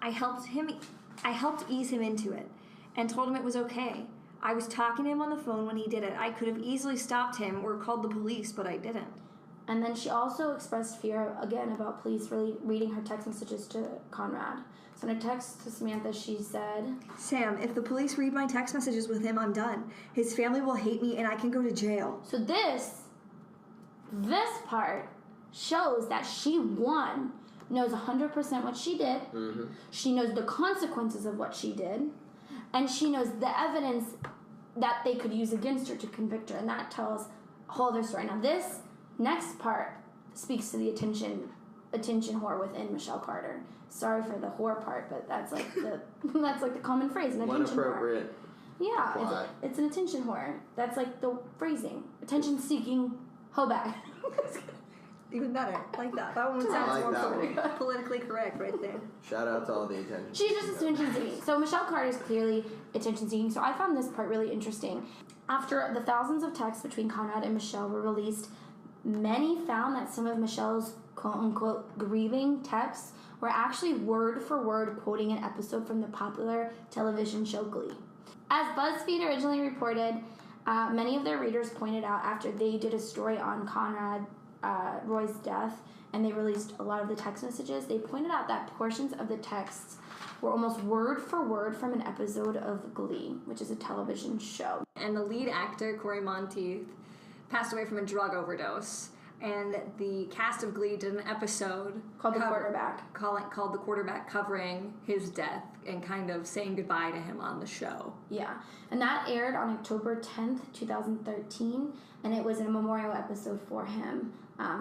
I helped ease him into it and told him it was okay. I was talking to him on the phone when he did it. I could have easily stopped him or called the police, but I didn't. and then she also expressed fear again about police really reading her text messages to Conrad. So in a text to Samantha, she said, Sam, if the police read my text messages with him, I'm done. His family will hate me and I can go to jail. so this part shows that she, one, knows 100% what she did. Mm-hmm. She knows the consequences of what she did. And she knows the evidence that they could use against her to convict her. And that tells a whole other story. Now, this next part speaks to the attention whore within Michelle Carter. Sorry for the whore part, but that's like the common phrase, an One attention whore. appropriate. Yeah, Plot. it's an attention whore. That's like the phrasing. Attention-seeking hoe bag. Even better. Like that. That one I sounds like more that politically correct right there. Shout out to all the attention. She's just attention-seeking. So Michelle Carter is clearly attention-seeking. So I found this part really interesting. After the thousands of texts between Conrad and Michelle were released, many found that some of Michelle's quote-unquote grieving texts were actually word for word quoting an episode from the popular television show Glee. As BuzzFeed originally reported, many of their readers pointed out after they did a story on Conrad Roy's death and they released a lot of the text messages, they pointed out that portions of the texts were almost word for word from an episode of Glee, which is a television show. And the lead actor, Corey Monteith, passed away from a drug overdose. And the cast of Glee did an episode Called The Quarterback. called The Quarterback, covering his death and kind of saying goodbye to him on the show. Yeah, and that aired on October 10th, 2013, and it was a memorial episode for him,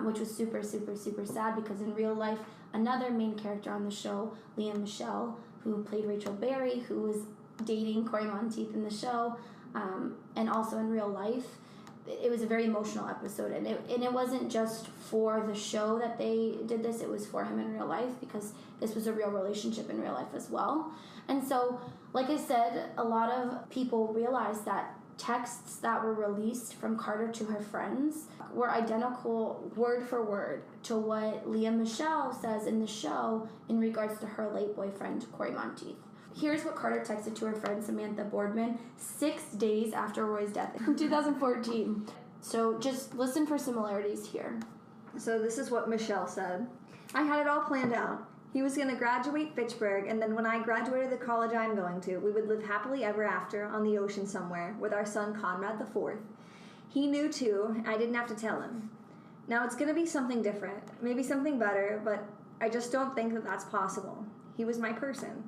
which was super, super, super sad because in real life, another main character on the show, Leah Michelle, who played Rachel Berry, who was dating Corey Monteith in the show, and also in real life, it was a very emotional episode, and it wasn't just for the show that they did this, it was for him in real life because this was a real relationship in real life as well. And so, like I said, a lot of people realized that texts that were released from Carter to her friends were identical word for word to what Leah Michelle says in the show in regards to her late boyfriend, Corey Monteith. Here's what Carter texted to her friend Samantha Boardman 6 days after Roy's death in 2014. So just listen for similarities here. So this is what Michelle said. I had it all planned out. He was going to graduate Fitchburg, and then when I graduated the college I'm going to, we would live happily ever after on the ocean somewhere with our son Conrad IV. He knew too, I didn't have to tell him. Now it's going to be something different, maybe something better, but I just don't think that that's possible. He was my person.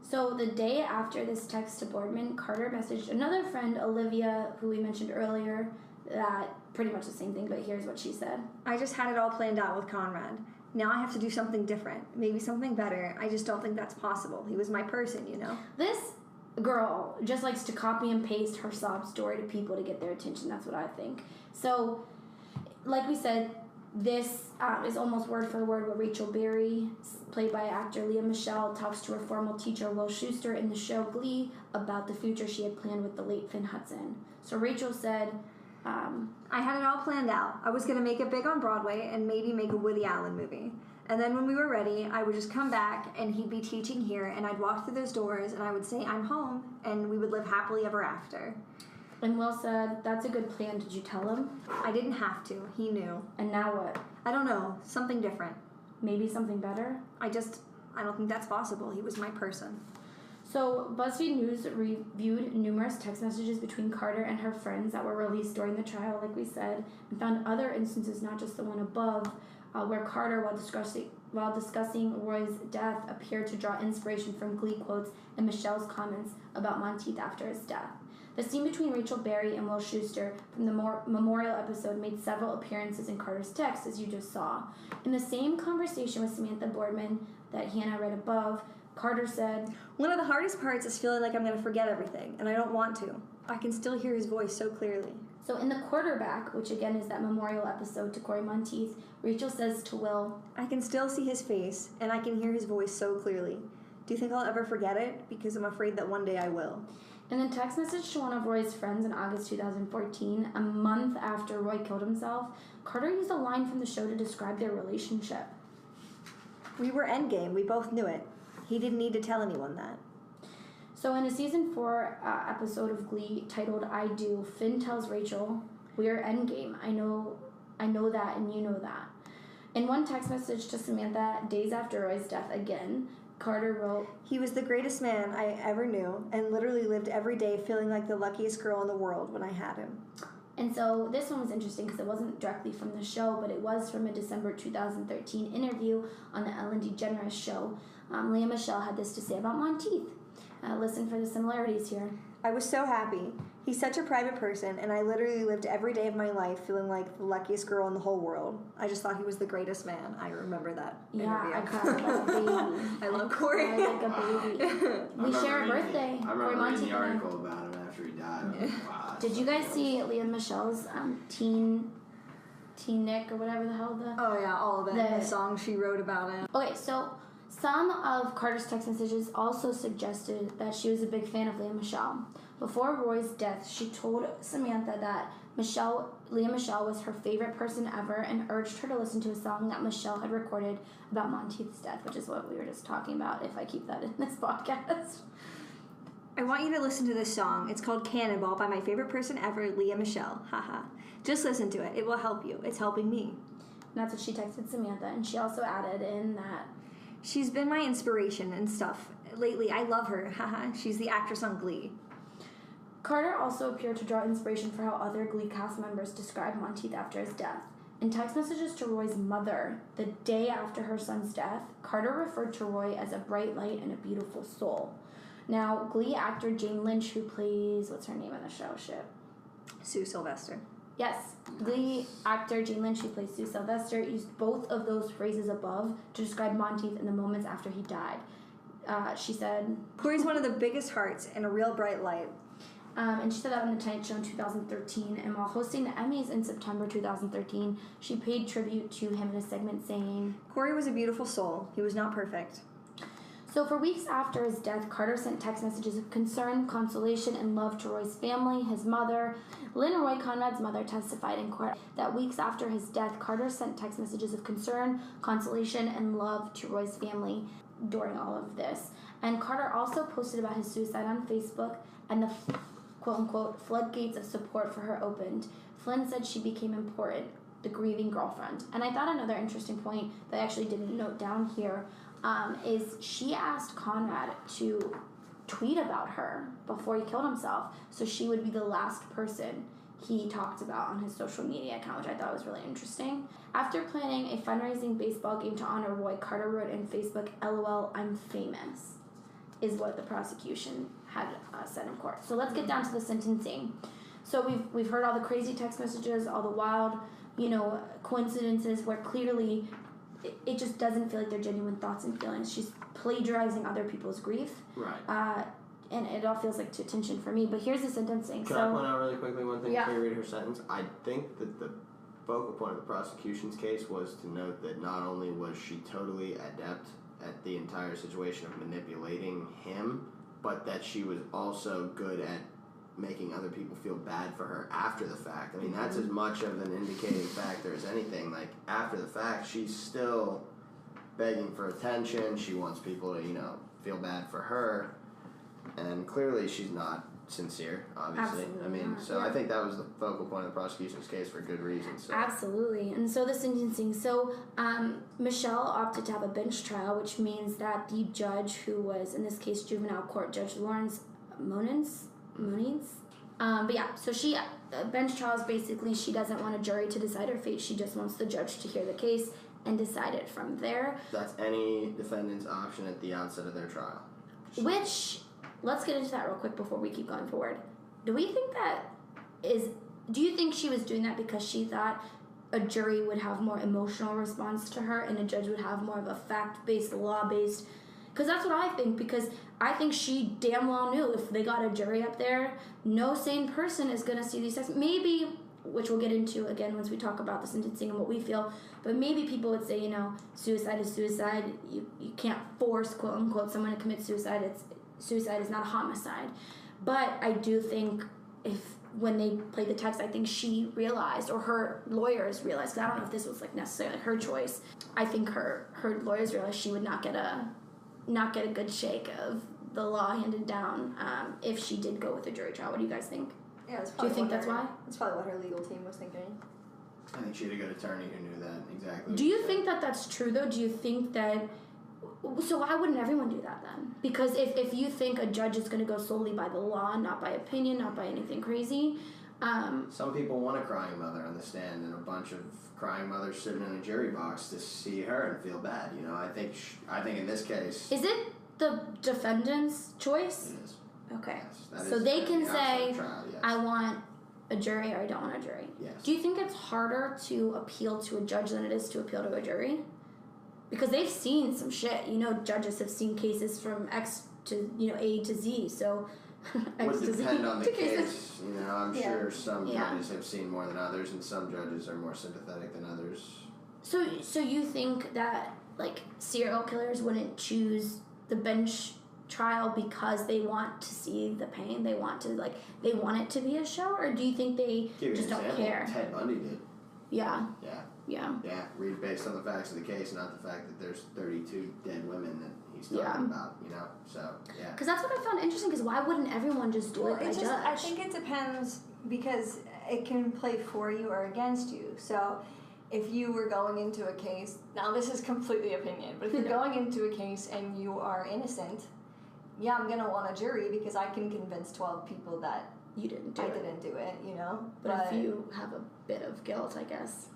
So the day after this text to Boardman, Carter messaged another friend, Olivia, who we mentioned earlier, that pretty much the same thing, but here's what she said. I just had it all planned out with Conrad. Now I have to do something different, maybe something better. I just don't think that's possible. He was my person, you know? This girl just likes to copy and paste her sob story to people to get their attention. That's what I think. So, like we said, this is almost word for word what Rachel Berry, played by actor Leah Michelle, talks to her former teacher Will Schuester in the show Glee about the future she had planned with the late Finn Hudson. So Rachel said, I had it all planned out. I was going to make it big on Broadway and maybe make a Woody Allen movie. And then when we were ready, I would just come back and he'd be teaching here and I'd walk through those doors and I would say, I'm home, and we would live happily ever after. And Will said, that's a good plan. Did you tell him? I didn't have to. He knew. And now what? I don't know. Something different. Maybe something better? I don't think that's possible. He was my person. So, BuzzFeed News reviewed numerous text messages between Carter and her friends that were released during the trial, like we said, and found other instances, not just the one above, where Carter, while discussing Roy's death, appeared to draw inspiration from Glee quotes and Michelle's comments about Monteith after his death. The scene between Rachel Berry and Will Schuester from the memorial episode made several appearances in Carter's text, as you just saw. In the same conversation with Samantha Boardman that Hannah read above, Carter said, one of the hardest parts is feeling like I'm going to forget everything, and I don't want to. I can still hear his voice so clearly. So in The Quarterback, which again is that memorial episode to Corey Monteith, Rachel says to Will, I can still see his face, and I can hear his voice so clearly. Do you think I'll ever forget it? Because I'm afraid that one day I will. In a text message to one of Roy's friends in August 2014, a month after Roy killed himself, Carter used a line from the show to describe their relationship. We were endgame. We both knew it. He didn't need to tell anyone that. So in a season 4 episode of Glee titled I Do, Finn tells Rachel, we're endgame. I know that and you know that. In one text message to Samantha, days after Roy's death again, Carter wrote, he was the greatest man I ever knew and literally lived every day feeling like the luckiest girl in the world when I had him. And so this one was interesting because it wasn't directly from the show, but it was from a December 2013 interview on the Ellen DeGeneres show. Leah Michelle had this to say about Monteith. Listen for the similarities here. I was so happy. He's such a private person, and I literally lived every day of my life feeling like the luckiest girl in the whole world. I just thought he was the greatest man. I remember that interview. I cried like a baby. I love Corey. I cried like a baby. We share a birthday. I remember reading the article about him after he died. I was like, wow, did you guys see Leah Michelle's Teen Nick or whatever the hell the... Oh yeah, all of it. The song she wrote about it. Okay, so some of Carter's text messages also suggested that she was a big fan of Leah Michelle. Before Roy's death, she told Samantha that Leah Michelle was her favorite person ever and urged her to listen to a song that Michelle had recorded about Monteith's death, which is what we were just talking about, if I keep that in this podcast. I want you to listen to this song. It's called Cannonball by my favorite person ever, Leah Michelle. Haha. Just listen to it. It will help you. It's helping me. And that's what she texted Samantha, and she also added in that she's been my inspiration and stuff. Lately, I love her. Haha. She's the actress on Glee. Carter also appeared to draw inspiration for how other Glee cast members described Monteith after his death. In text messages to Roy's mother, the day after her son's death, Carter referred to Roy as a bright light and a beautiful soul. Now, Glee actor Jane Lynch, who plays, what's her name in the show? Shit. Sue Sylvester. Yes, Glee actor Jane Lynch, who plays Sue Sylvester, used both of those phrases above to describe Monteith in the moments after he died. She said, Corey's one of the biggest hearts and a real bright light. And she said that on The Tonight Show in 2013. And while hosting the Emmys in September 2013, she paid tribute to him in a segment saying, Corey was a beautiful soul. He was not perfect. So for weeks after his death, Carter sent text messages of concern, consolation, and love to Roy's family, his mother. Lynn Roy Conrad's mother testified in court that weeks after his death, Carter sent text messages of concern, consolation, and love to Roy's family during all of this. And Carter also posted about his suicide on Facebook, and the quote-unquote floodgates of support for her opened. Flynn said she became important, the grieving girlfriend. And I thought another interesting point that I actually didn't note down here, is she asked Conrad to tweet about her before he killed himself, so she would be the last person he talked about on his social media account, which I thought was really interesting. After planning a fundraising baseball game to honor Roy, Carter wrote in Facebook, "LOL, I'm famous," is what the prosecution had said in court. So let's get down to the sentencing. So we've heard all the crazy text messages, all the wild, coincidences where clearly it just doesn't feel like they're genuine thoughts and feelings. She's plagiarizing other people's grief. Right. And it all feels like too tension for me. But here's the sentencing. Can I point out really quickly one thing Yeah. before you read her sentence? I think that the focal point of the prosecution's case was to note that not only was she totally adept at the entire situation of manipulating him, but that she was also good at making other people feel bad for her after the fact. I mean, that's as much of an indicating factor as anything. Like, after the fact, she's still begging for attention. She wants people to, feel bad for her. And clearly she's not sincere, obviously. Absolutely I mean, not, so yeah. I think that was the focal point of the prosecution's case for good reason. So. Absolutely. And so the sentencing. So Michelle opted to have a bench trial, which means that the judge, who was, in this case, juvenile court Judge Lawrence Moniz. But yeah, so she, bench trial is basically she doesn't want a jury to decide her fate. She just wants the judge to hear the case and decide it from there. That's any defendant's option at the outset of their trial. Which, let's get into that real quick before we keep going forward. Do you think she was doing that because she thought a jury would have more emotional response to her and a judge would have more of a fact-based, law-based? Because that's what I think, because I think she damn well knew if they got a jury up there, no sane person is going to see these texts. Maybe, which we'll get into again once we talk about the sentencing and what we feel, but maybe people would say, suicide is suicide. You can't force, quote-unquote, someone to commit suicide. Suicide is not a homicide. But I do think when they played the text, I think she realized, or her lawyers realized, because I don't know if this was necessarily her choice, I think her lawyers realized she would not get a good shake of the law handed down if she did go with a jury trial. What do you guys think? Yeah, Do you think that's why? That's probably what her legal team was thinking. I think she had a good attorney who knew that exactly. Do you think that that's true, though? Do you think that... So why wouldn't everyone do that, then? Because if you think a judge is going to go solely by the law, not by opinion, not by anything crazy... Some people want a crying mother on the stand and a bunch of crying mothers sitting in a jury box to see her and feel bad. I think in this case... Is it the defendant's choice? It is. Okay. Yes, So they can say, trial, yes. I want a jury or I don't want a jury. Yes. Do you think it's harder to appeal to a judge than it is to appeal to a jury? Because they've seen some shit. Judges have seen cases from X to, A to Z, so... X Would to Z. depend on the cases. case. I'm sure some Yeah. judges have seen more than others, and some judges are more sympathetic than others. So you think that, serial killers wouldn't choose the bench trial because they want to see the pain? They want to, they want it to be a show? Or do you think they Give you just an don't example. care? Ted Bundy did. Yeah. Yeah. Yeah. Yeah. Read based on the facts of the case, not the fact that there's 32 dead women that he's talking Yeah. about, So, yeah. Because that's what I found interesting, because why wouldn't everyone just do it by judge? I think it depends because it can play for you or against you. So if you were going into a case, now this is completely opinion, but if you're going into a case and you are innocent, yeah, I'm going to want a jury because I can convince 12 people that You didn't do I it. didn't do it, But if you have a bit of guilt, I guess.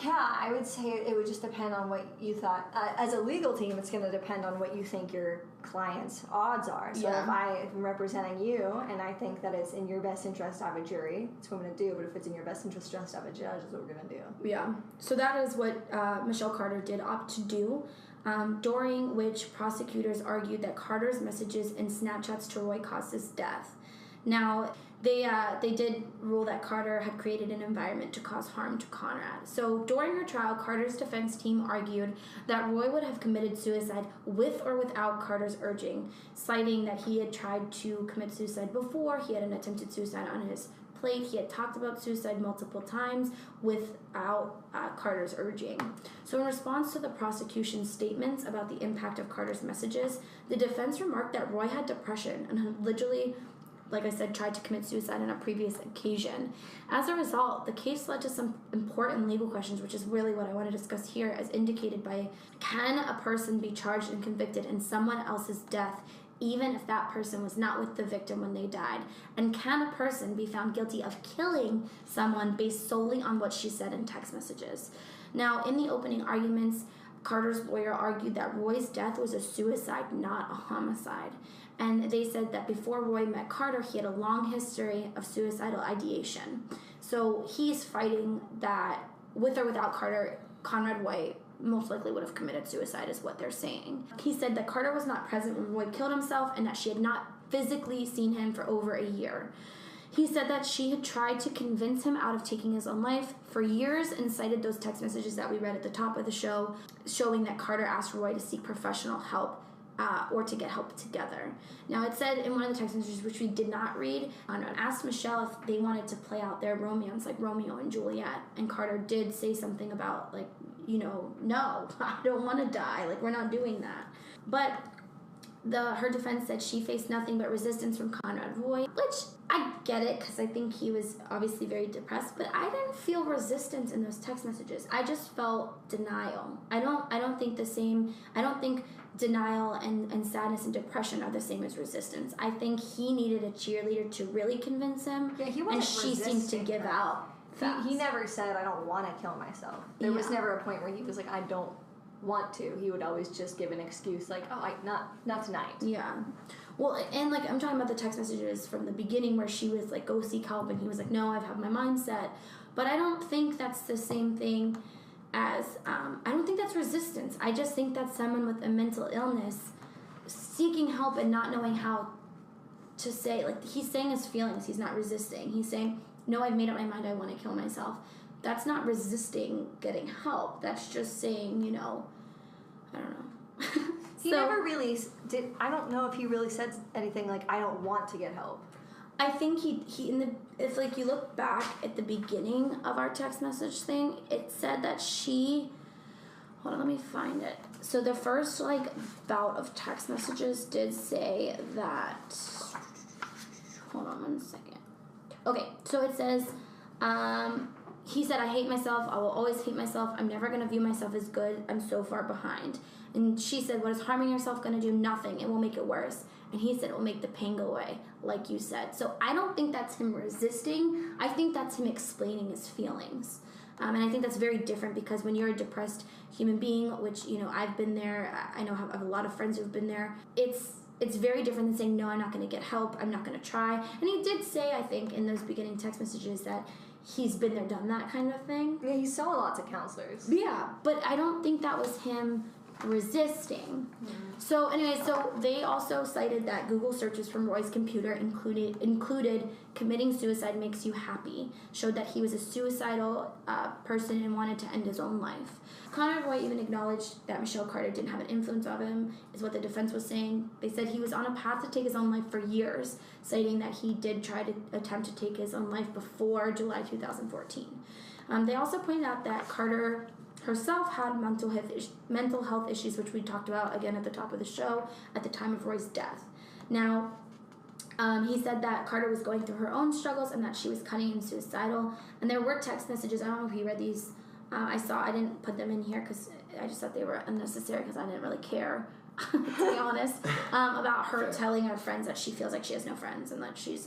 Yeah, I would say it would just depend on what you thought. As a legal team, it's going to depend on what you think your client's odds are. So Yeah. if I'm representing you and I think that it's in your best interest to have a jury, that's what I'm going to do. But if it's in your best interest just to have a judge, that's what we're going to do. Yeah. So that is what Michelle Carter did opt to do, during which prosecutors argued that Carter's messages and Snapchats to Roy caused his death. Now, they did rule that Carter had created an environment to cause harm to Conrad. So during her trial, Carter's defense team argued that Roy would have committed suicide with or without Carter's urging, citing that he had tried to commit suicide before, he had an attempted suicide on his plate, he had talked about suicide multiple times without Carter's urging. So in response to the prosecution's statements about the impact of Carter's messages, the defense remarked that Roy had depression and had literally like I said, tried to commit suicide on a previous occasion. As a result, the case led to some important legal questions, which is really what I want to discuss here, as indicated by, can a person be charged and convicted in someone else's death even if that person was not with the victim when they died? And can a person be found guilty of killing someone based solely on what she said in text messages? Now, in the opening arguments, Carter's lawyer argued that Roy's death was a suicide, not a homicide. And they said that before Roy met Carter, he had a long history of suicidal ideation. So he's fighting that with or without Carter, Conrad Roy most likely would have committed suicide, is what they're saying. He said that Carter was not present when Roy killed himself and that she had not physically seen him for over a year. He said that she had tried to convince him out of taking his own life for years and cited those text messages that we read at the top of the show, showing that Carter asked Roy to seek professional help or to get help together. Now, it said in one of the text messages, which we did not read, asked Michelle if they wanted to play out their romance like Romeo and Juliet, and Carter did say something about, like, no, I don't want to die, like, we're not doing that. But her defense said she faced nothing but resistance from Conrad Roy, which I get it, because I think he was obviously very depressed, but I didn't feel resistance in those text messages. I just felt denial. I don't think denial and sadness and depression are the same as resistance. I think he needed a cheerleader to really convince him, he wasn't and she seemed to give out fast. He never said, I don't want to kill myself. There was never a point where he was like, I don't want to. He would always just give an excuse like, not tonight. Yeah. Well, and like, I'm talking about the text messages from the beginning where she was like, go seek help, and he was like, no, I've had my mind set. But I don't think that's the same thing as, I don't think that's resistance. I just think that's someone with a mental illness seeking help and not knowing how to say, like, he's saying his feelings, he's not resisting. He's saying, no, I've made up my mind, I want to kill myself. That's not resisting getting help. That's just saying, I don't know. He never really did. I don't know if he really said anything like, I don't want to get help. I think if like you look back at the beginning of our text message thing, it said that hold on, let me find it. So the first bout of text messages did say that, hold on 1 second. Okay, so it says, he said, I hate myself, I will always hate myself, I'm never going to view myself as good, I'm so far behind. And she said, what is harming yourself going to do? Nothing, it will make it worse. And he said, it will make the pain go away, like you said. So I don't think that's him resisting, I think that's him explaining his feelings. And I think that's very different, because when you're a depressed human being, which, I've been there, I know I have a lot of friends who've been there, it's very different than saying, no, I'm not going to get help, I'm not going to try. And he did say, I think, in those beginning text messages that he's been there, done that kind of thing. Yeah, he saw lots of counselors. Yeah, but I don't think that was him resisting. So anyway, so they also cited that Google searches from Roy's computer included committing suicide makes you happy, showed that he was a suicidal person and wanted to end his own life. Conrad Roy even acknowledged that Michelle Carter didn't have an influence on him, is what the defense was saying. They said he was on a path to take his own life for years, citing that he did try to attempt to take his own life before July 2014. They also pointed out that Carter herself had mental health issues, which we talked about again at the top of the show, at the time of Roy's death. Now, he said that Carter was going through her own struggles and that she was cutting and suicidal. And there were text messages, I don't know if you read these, I didn't put them in here because I just thought they were unnecessary because I didn't really care, to be honest, about her telling her friends that she feels like she has no friends and that she's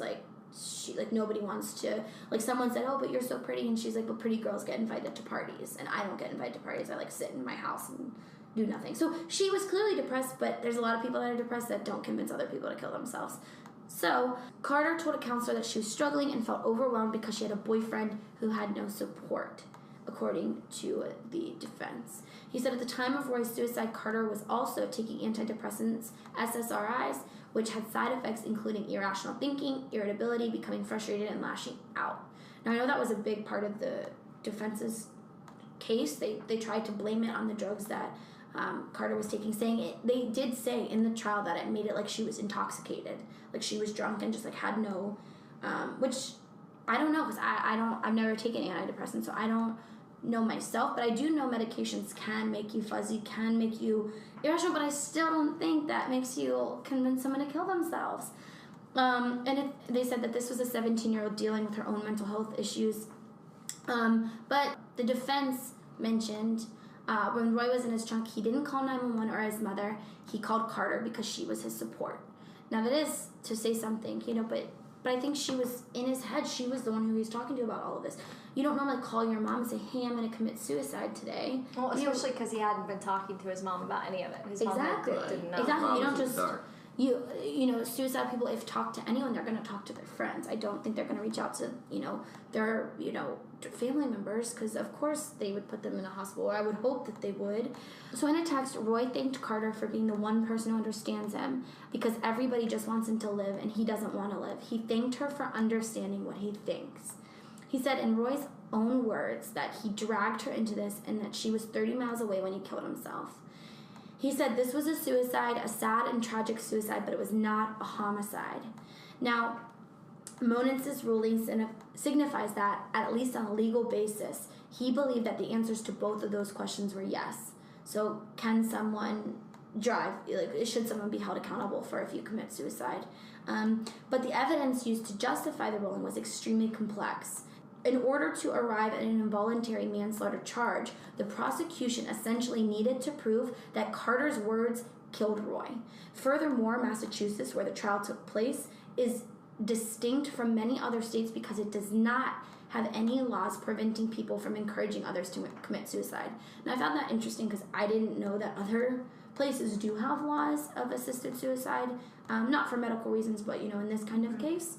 nobody wants to, someone said, oh, but you're so pretty, and she's like, but pretty girls get invited to parties, and I don't get invited to parties, I sit in my house and do nothing. So she was clearly depressed, but there's a lot of people that are depressed that don't convince other people to kill themselves. So Carter told a counselor that she was struggling and felt overwhelmed because she had a boyfriend who had no support, according to the defense. He said at the time of Roy's suicide, Carter was also taking antidepressants, SSRIs, which had side effects including irrational thinking, irritability, becoming frustrated, and lashing out. Now, I know that was a big part of the defense's case. They tried to blame it on the drugs that Carter was taking, they did say in the trial that it made it like she was intoxicated, like she was drunk and just had no, which I don't know, because I've never taken antidepressants, so I don't know myself, but I do know medications can make you fuzzy, can make you irrational, but I still don't think that makes you convince someone to kill themselves. They said that this was a 17-year-old dealing with her own mental health issues. But the defense mentioned when Roy was in his trunk, he didn't call 911 or his mother. He called Carter because she was his support. Now, that is to say something, but I think she was in his head. She was the one who he was talking to about all of this. You don't normally call your mom and say, hey, I'm going to commit suicide today. Well, especially because he hadn't been talking to his mom about any of it. His Exactly. mom didn't know. Exactly. You don't Mom's in the just... dark. Suicide people, if talk to anyone, they're going to talk to their friends. I don't think they're going to reach out to, their, family members, because of course they would put them in a hospital, or I would hope that they would. So in a text, Roy thanked Carter for being the one person who understands him, because everybody just wants him to live, and he doesn't want to live. He thanked her for understanding what he thinks. He said in Roy's own words that he dragged her into this, and that she was 30 miles away when he killed himself. He said this was a suicide, a sad and tragic suicide, but it was not a homicide. Now, Monen's ruling signifies that, at least on a legal basis, he believed that the answers to both of those questions were yes. So, can someone drive? Should someone be held accountable for if you commit suicide? But the evidence used to justify the ruling was extremely complex. In order to arrive at an involuntary manslaughter charge, the prosecution essentially needed to prove that Carter's words killed Roy. Furthermore, Massachusetts, where the trial took place, is distinct from many other states because it does not have any laws preventing people from encouraging others to commit suicide. And I found that interesting because I didn't know that other places do have laws of assisted suicide, not for medical reasons, but in this kind of case.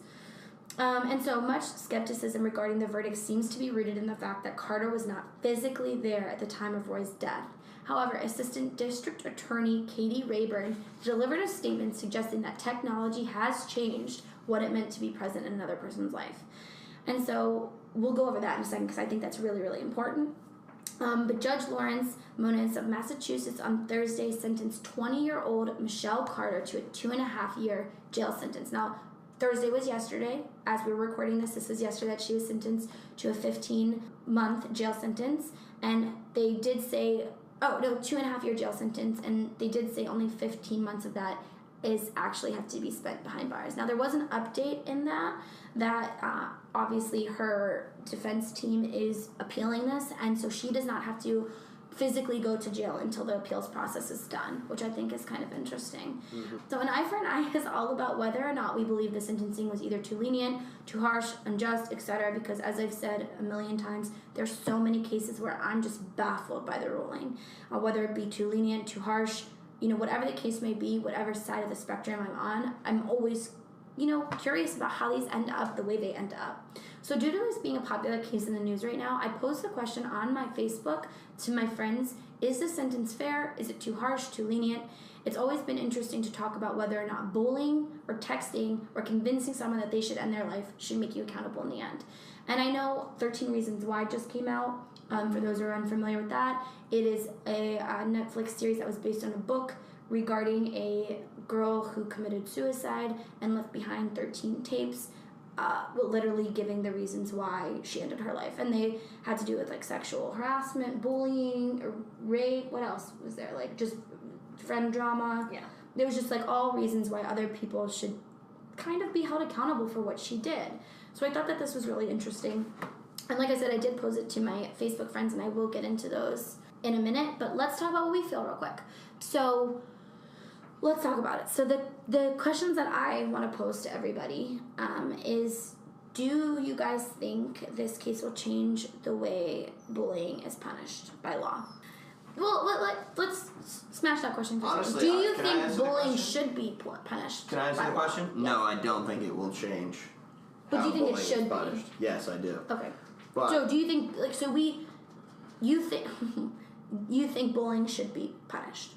And so much skepticism regarding the verdict seems to be rooted in the fact that Carter was not physically there at the time of Roy's death. However, Assistant District Attorney Katie Rayburn delivered a statement suggesting that technology has changed what it meant to be present in another person's life. And so we'll go over that in a second because I think that's really, really important. But Judge Lawrence Mones of Massachusetts on Thursday sentenced 20-year-old Michelle Carter to a 2.5-year jail sentence. Now, Thursday was yesterday. As we were recording this was yesterday that she was sentenced to a 15-month jail sentence. And they did say, 2.5-year jail sentence. And they did say only 15 months of that is actually have to be spent behind bars. Now, there was an update in that obviously her defense team is appealing this. And so she does not have to physically go to jail until the appeals process is done, which I think is kind of interesting. Mm-hmm. So an eye for an eye is all about whether or not we believe the sentencing was either too lenient, too harsh, unjust, etc. Because as I've said a million times, there's so many cases where I'm just baffled by the ruling, whether it be too lenient, too harsh, whatever the case may be, whatever side of the spectrum I'm on, I'm always, curious about how these end up the way they end up. So due to this being a popular case in the news right now, I posed the question on my Facebook to my friends, is the sentence fair? Is it too harsh, too lenient? It's always been interesting to talk about whether or not bullying or texting or convincing someone that they should end their life should make you accountable in the end. And I know 13 Reasons Why just came out. For those who are unfamiliar with that, it is a Netflix series that was based on a book regarding a girl who committed suicide and left behind 13 tapes. Literally giving the reasons why she ended her life. And they had to do with sexual harassment, bullying, rape, what else was there? Just friend drama. Yeah. There was just all reasons why other people should kind of be held accountable for what she did. So I thought that this was really interesting. And like I said, I did pose it to my Facebook friends, and I will get into those in a minute. But let's talk about what we feel real quick. So let's talk about it. So the questions that I want to pose to everybody is, do you guys think this case will change the way bullying is punished by law? Well, let's smash that question first. Honestly, do you can I think answer the bullying question? should be punished? Can I answer by the law? question? No, I don't think it will change. But do you think it bullying should is be? punished. Yes, I do. Okay. But So do you think you think you think bullying should be punished?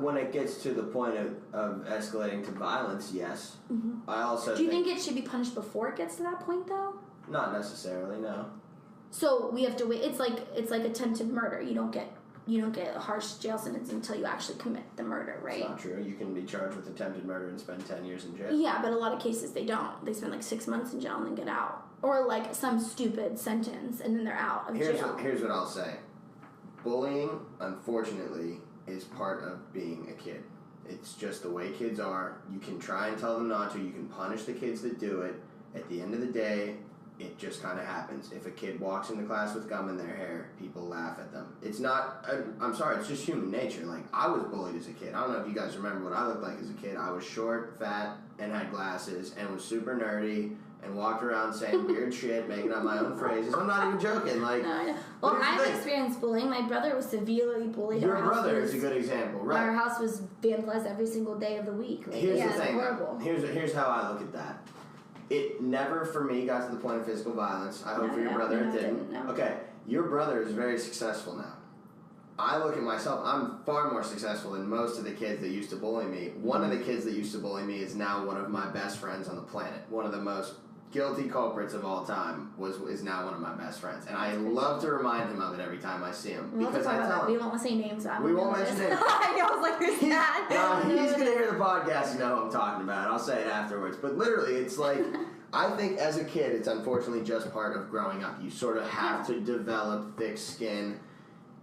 when it gets to the point of escalating to violence, yes. Mm-hmm. I also Do you think it should be punished before it gets to that point, though? Not necessarily, no. So we have to wait. It's like attempted murder. You don't get a harsh jail sentence until you actually commit the murder, right? It's not true. You can be charged with attempted murder and spend 10 years in jail. Yeah, but a lot of cases they don't. They spend 6 months in jail and then get out, or some stupid sentence and then they're out of jail. Here's what I'll say. Bullying, unfortunately, is part of being a kid. It's just the way kids are. You can try and tell them not to. You can punish the kids that do it. At the end of the day, it just kind of happens. If a kid walks into class with gum in their hair, people laugh at them. It's not, I'm sorry, it's just human nature. Like, I was bullied as a kid. I don't know if you guys remember what I looked like as a kid. I was short, fat, and had glasses, and was super nerdy, and walked around saying weird shit, making up my own phrases. I'm not even joking. Like, No, I know. Well, I've experienced bullying. My brother was severely bullied. Your Our house brother was- is a good example, right? Our house was vandalized every single day of the week. Like, Here's it the was thing. horrible. Here's how I look at that. It never, for me, got to the point of physical violence. I hope No, for your no, brother no, it it didn't. didn't, no. Okay, your brother is very successful now. I look at myself, I'm far more successful than most of the kids that used to bully me. One of the kids that used to bully me is now one of my best friends on the planet. One of the most guilty culprits of all time is now one of my best friends. And I love to remind him of it every time I see him. We'll have to Because talk I about tell that. him. We won't say names. So I We don't won't know mention this. names. I was like, who's that? He's gonna hear the podcast, you know who I'm talking about. I'll say it afterwards. But literally, it's like, I think as a kid, it's unfortunately just part of growing up. You sort of have to develop thick skin,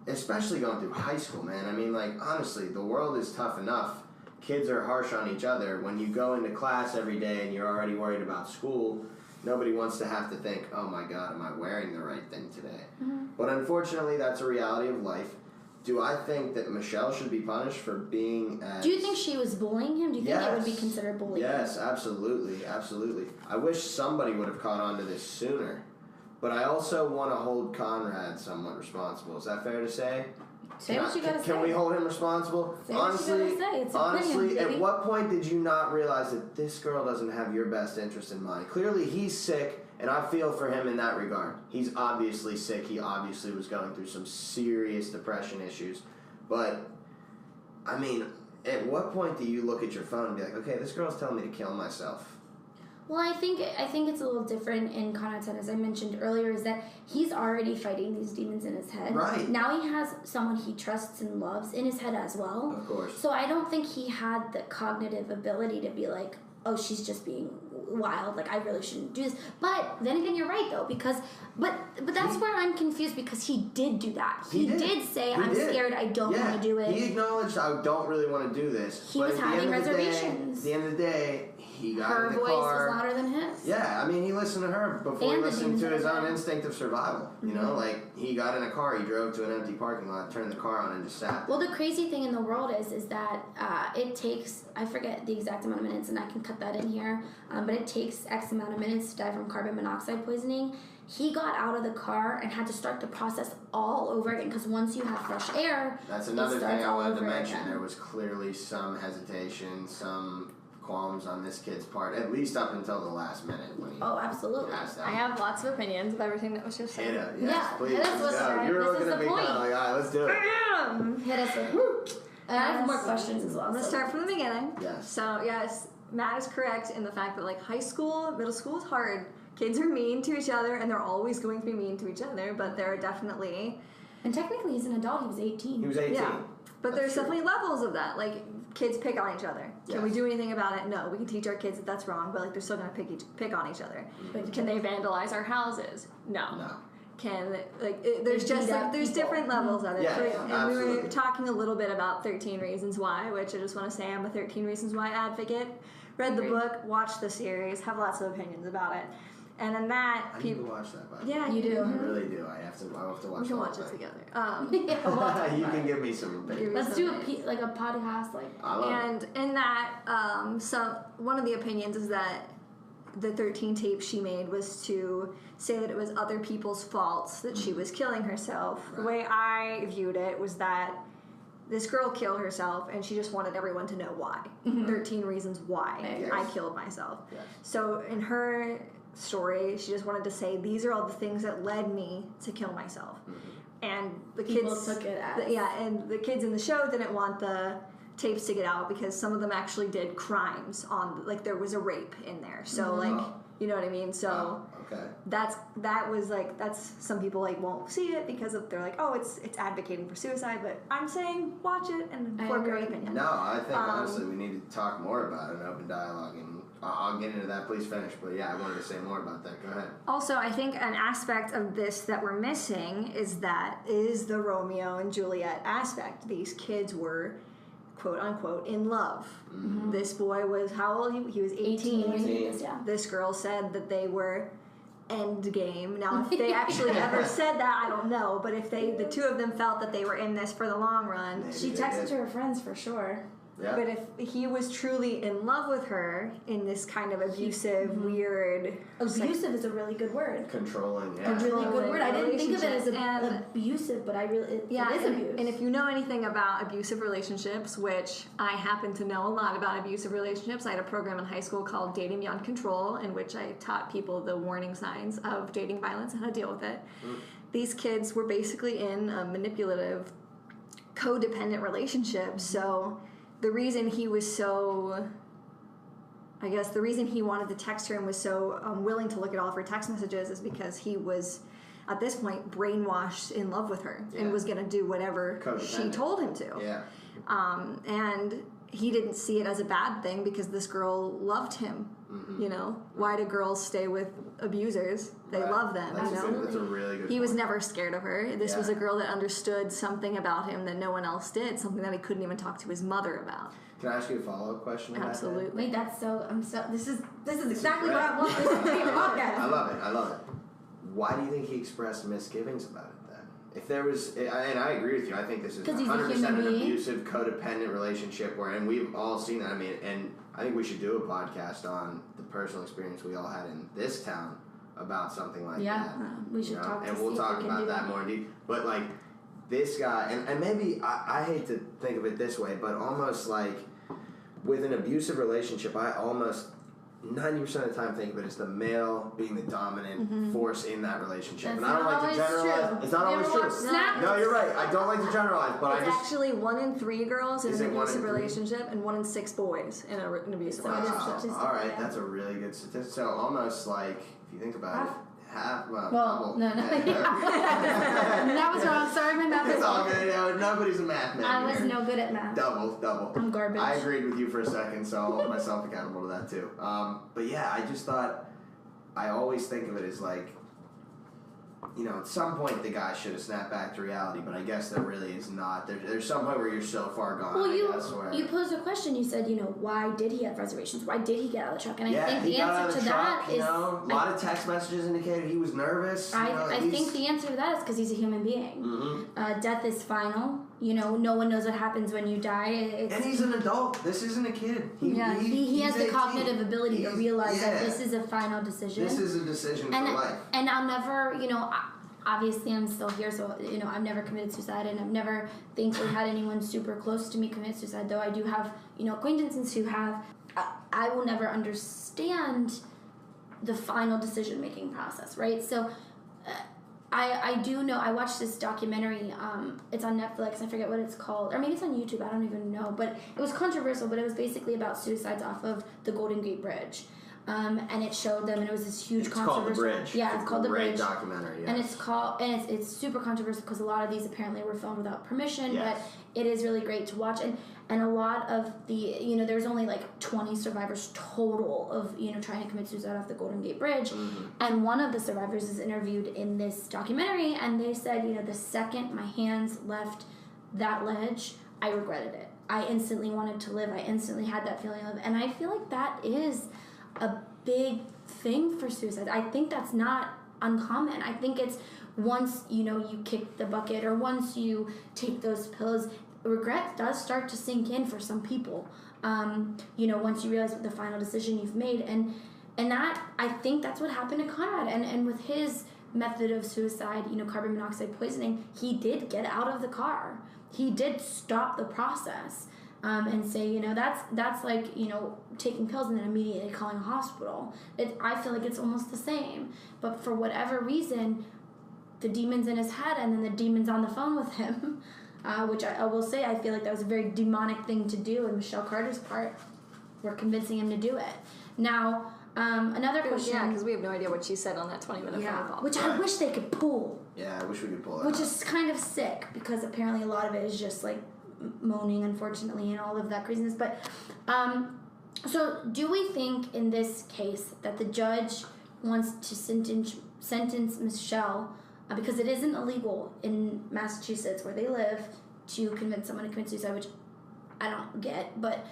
especially going through high school, man. I mean, like, honestly, the world is tough enough. Kids are harsh on each other. When you go into class every day and you're already worried about school, nobody wants to have to think, oh my God, am I wearing the right thing today? Mm-hmm. But unfortunately, that's a reality of life. Do I think that Michelle should be punished for being as... Do you think she was bullying him? Do you think it would be Yes. considered bullying? Yes, absolutely, absolutely. I wish somebody would have caught on to this sooner. But I also want to hold Conrad somewhat responsible. Is that fair to say? Say what you gotta say. Can we hold him responsible? Say what you gotta say. It's honestly, opinion, at baby. what point did you not realize that this girl doesn't have your best interest in mind? Clearly, he's sick, and I feel for him in that regard. He's obviously sick. He obviously was going through some serious depression issues. But, I mean, at what point do you look at your phone and be like, okay, this girl's telling me to kill myself? Well, I think it's a little different in Conrad's head, as I mentioned earlier, is that he's already fighting these demons in his head. Right. Now he has someone he trusts and loves in his head as well. Of course. So I don't think he had the cognitive ability to be like, oh, she's just being wild, like I really shouldn't do this. But then again, you're right though, because but that's where I'm confused, because he did do that. He did say, I'm scared, I don't want to do it. He acknowledged, I don't really want to do this. He but was at the having end of the day- reservations. At the end of the day, he got Her in the voice car. was louder than his. Yeah, I mean, he listened to her before he And the listened demons to in his his own head. instinct of survival. You know, like, he got in a car, he drove to an empty parking lot, turned the car on, and just sat. Well, the crazy thing in the world is that it takes, I forget the exact amount of minutes, and I can cut that in here, but it takes X amount of minutes to die from carbon monoxide poisoning. He got out of the car and had to start the process all over again, because once you have fresh air, That's it another starts thing I all wanted to over mention. again. There was clearly some hesitation, some qualms on this kid's part, at least up until the last minute when he Oh, absolutely. passed out. I have lots of opinions of everything that was just said. Hit it, yes, Yeah, please. hit us let's with go. it. You're This looking is at the me kind point. of like, all right, let's do it. Hit us with and I have more questions as well. I'm gonna so- start from the beginning. Yes. So yes, Matt is correct in the fact that like high school, middle school is hard. Kids are mean to each other, and they're always going to be mean to each other. But there are definitely And technically, he's an adult. He was 18. He was 18. yeah. But That's there's true. definitely levels of that. Like kids pick on each other. Can we Yes. do anything about it? No. We can teach our kids that that's wrong, but like they're still gonna pick on each other. But can they vandalize our houses? No. No. Can there's They just beat like up there's people. different levels of it. Yeah, and we were absolutely. talking a little bit about 13 Reasons Why, which I just want to say I'm a 13 Reasons Why advocate. Read the Agreed. book, watched the series, have lots of opinions about it. And in that, I need to people, watch that, by the way. yeah, You do. I really do. I have to watch we the can whole watch it thing. together. Yeah, we'll talk You about can it. give me some opinions. Let's do like a podcast, like. I love it. And in that, one of the opinions is that the 13 tapes she made was to say that it was other people's faults that she was killing herself. The way I viewed it was that this girl killed herself and she just wanted everyone to know why. 13 reasons why Yes. I killed myself. Yes. So in her story, she just wanted to say, these are all the things that led me to kill myself. And the People kids took it as- and the kids in the show didn't want the tapes to get out because some of them actually did crimes on, like there was a rape in there. So like, Oh. you know what I mean? So Oh, okay. that's some people like won't see it because they're like, oh, it's advocating for suicide. But I'm saying watch it and I form your own agree. opinion. No, I think honestly we need to talk more about it in open dialogue, and I'll get into that. Please finish. But yeah, I wanted to say more about that. Go ahead. Also, I think an aspect of this that we're missing is the Romeo and Juliet aspect. These kids were quote unquote in love. This boy was how old? He was 18. 18. Yeah. This girl said that they were end game. Now, if they actually ever said that, I don't know. But if the two of them felt that they were in this for the long run, Maybe She they texted did. to her friends for sure. Yeah. but if he was truly in love with her in this kind of abusive, weird, Abusive is a really good word. Controlling. A Yeah. really good word. I didn't think of it as And- abusive, but it is and, abuse. and if you know anything about abusive relationships, which I happen to know a lot about abusive relationships, I had a program in high school called Dating Beyond Control, in which I taught people the warning signs of dating violence and how to deal with it. These kids were basically in a manipulative, codependent relationship. So the reason he was so, I guess the reason he wanted to text her and was so willing to look at all of her text messages is because he was, at this point, brainwashed in love with her Yeah. and was going to do whatever she Codependent. told him to. Yeah. And he didn't see it as a bad thing because this girl loved him. You know, why do girls stay with abusers? They Right. love them. That's you a know, good- that's a really good He was point. never scared of her. This was Yeah. a girl that understood something about him that no one else did. Something that he couldn't even talk to his mother about. Can I ask you a follow-up question? about that? Absolutely. Wait, this is exactly great. what I want this to be a podcast. I love it. I love it. Why do you think he expressed misgivings about it then? If there was, and I agree with you, I think this is 'Cause he's a 100% an human being. abusive, codependent relationship and we've all seen that. I mean, and I think we should do a podcast on the personal experience we all had in this town about something like Yeah, that. we should you know? talk to and see we'll if talk we can about do that that. more in detail. But like this guy, and maybe I hate to think of it this way, but almost like with an abusive relationship, I almost 90% of the time think of it as the male being the dominant force in that relationship. That's and I don't not like to always generalize. true. It's not You always ever true. watch Snapped? No, you're right. I don't like to generalize, but It's I just actually 1 in 3 girls in Is an it 1 in abusive 3? relationship and 1 in 6 boys in an abusive So it is relationship. statistic, all right, yeah. that's a really good statistic. So almost like if you think about it, Well, double. no. That was wrong. Sorry, my math It's was all wrong. good. You know, nobody's a math man. I was here. no good at math. Double. I'm garbage. I agreed with you for a second, so I'll hold myself accountable to that too. But yeah, I just thought, I always think of it as like, you know, at some point the guy should have snapped back to reality, but I guess there really is not. There's some point where you're so far gone, Well, I guess, where... you posed a question. You said, why did he have reservations? Why did he get out of the truck? And yeah, I think he the got out answer of to the truck, that you is, know, a lot of text messages indicated he was nervous. I think the answer to that is because he's a human being. Mm-hmm. Death is final. You know, no one knows what happens when you die. It's, And he's an adult. This isn't a kid. he has he's the 18. cognitive ability to He's- realize that yeah. this is a final decision. This is a decision and for life. and I'll never, obviously I'm still here, so I've never committed suicide, and I've never thankfully had anyone super close to me commit suicide. Though I do have acquaintances who have. I will never understand the final decision making process, right? So. I do know, I watched this documentary, it's on Netflix, I forget what it's called, or maybe it's on YouTube, I don't even know, but it was controversial, but it was basically about suicides off of the Golden Gate Bridge. And it showed them, and it was this huge It's called The controversial. Bridge. Yeah, it's called The Great Bridge. documentary, yes. And it's super controversial because a lot of these apparently were filmed without permission, Yes. but it is really great to watch. And a lot of the, there's only like 20 survivors total of, trying to commit suicide off the Golden Gate Bridge. Mm-hmm. And one of the survivors is interviewed in this documentary, and they said, the second my hands left that ledge, I regretted it. I instantly wanted to live. I instantly had that feeling of, and I feel like that is a big thing for suicide. I think that's not uncommon. I think it's once, you kick the bucket or once you take those pills, regret does start to sink in for some people. Once you realize the final decision you've made. And that, I think that's what happened to Conrad. And with his method of suicide, carbon monoxide poisoning, he did get out of the car. He did stop the process. And say, that's like, taking pills and then immediately calling a hospital. I feel like it's almost the same. But for whatever reason, the demon's in his head and then the demon's on the phone with him, which I will say I feel like that was a very demonic thing to do on Michelle Carter's part. We're convincing him to do it. Now, another question. Yeah, because we have no idea what she said on that 20-minute phone call. Which I wish they could pull. Yeah, I wish we could pull that Which out. is kind of sick because apparently a lot of it is just like moaning, unfortunately, and all of that craziness. But so do we think in this case that the judge wants to sentence Michelle because it isn't illegal in Massachusetts where they live to convince someone to commit suicide, which I don't get. But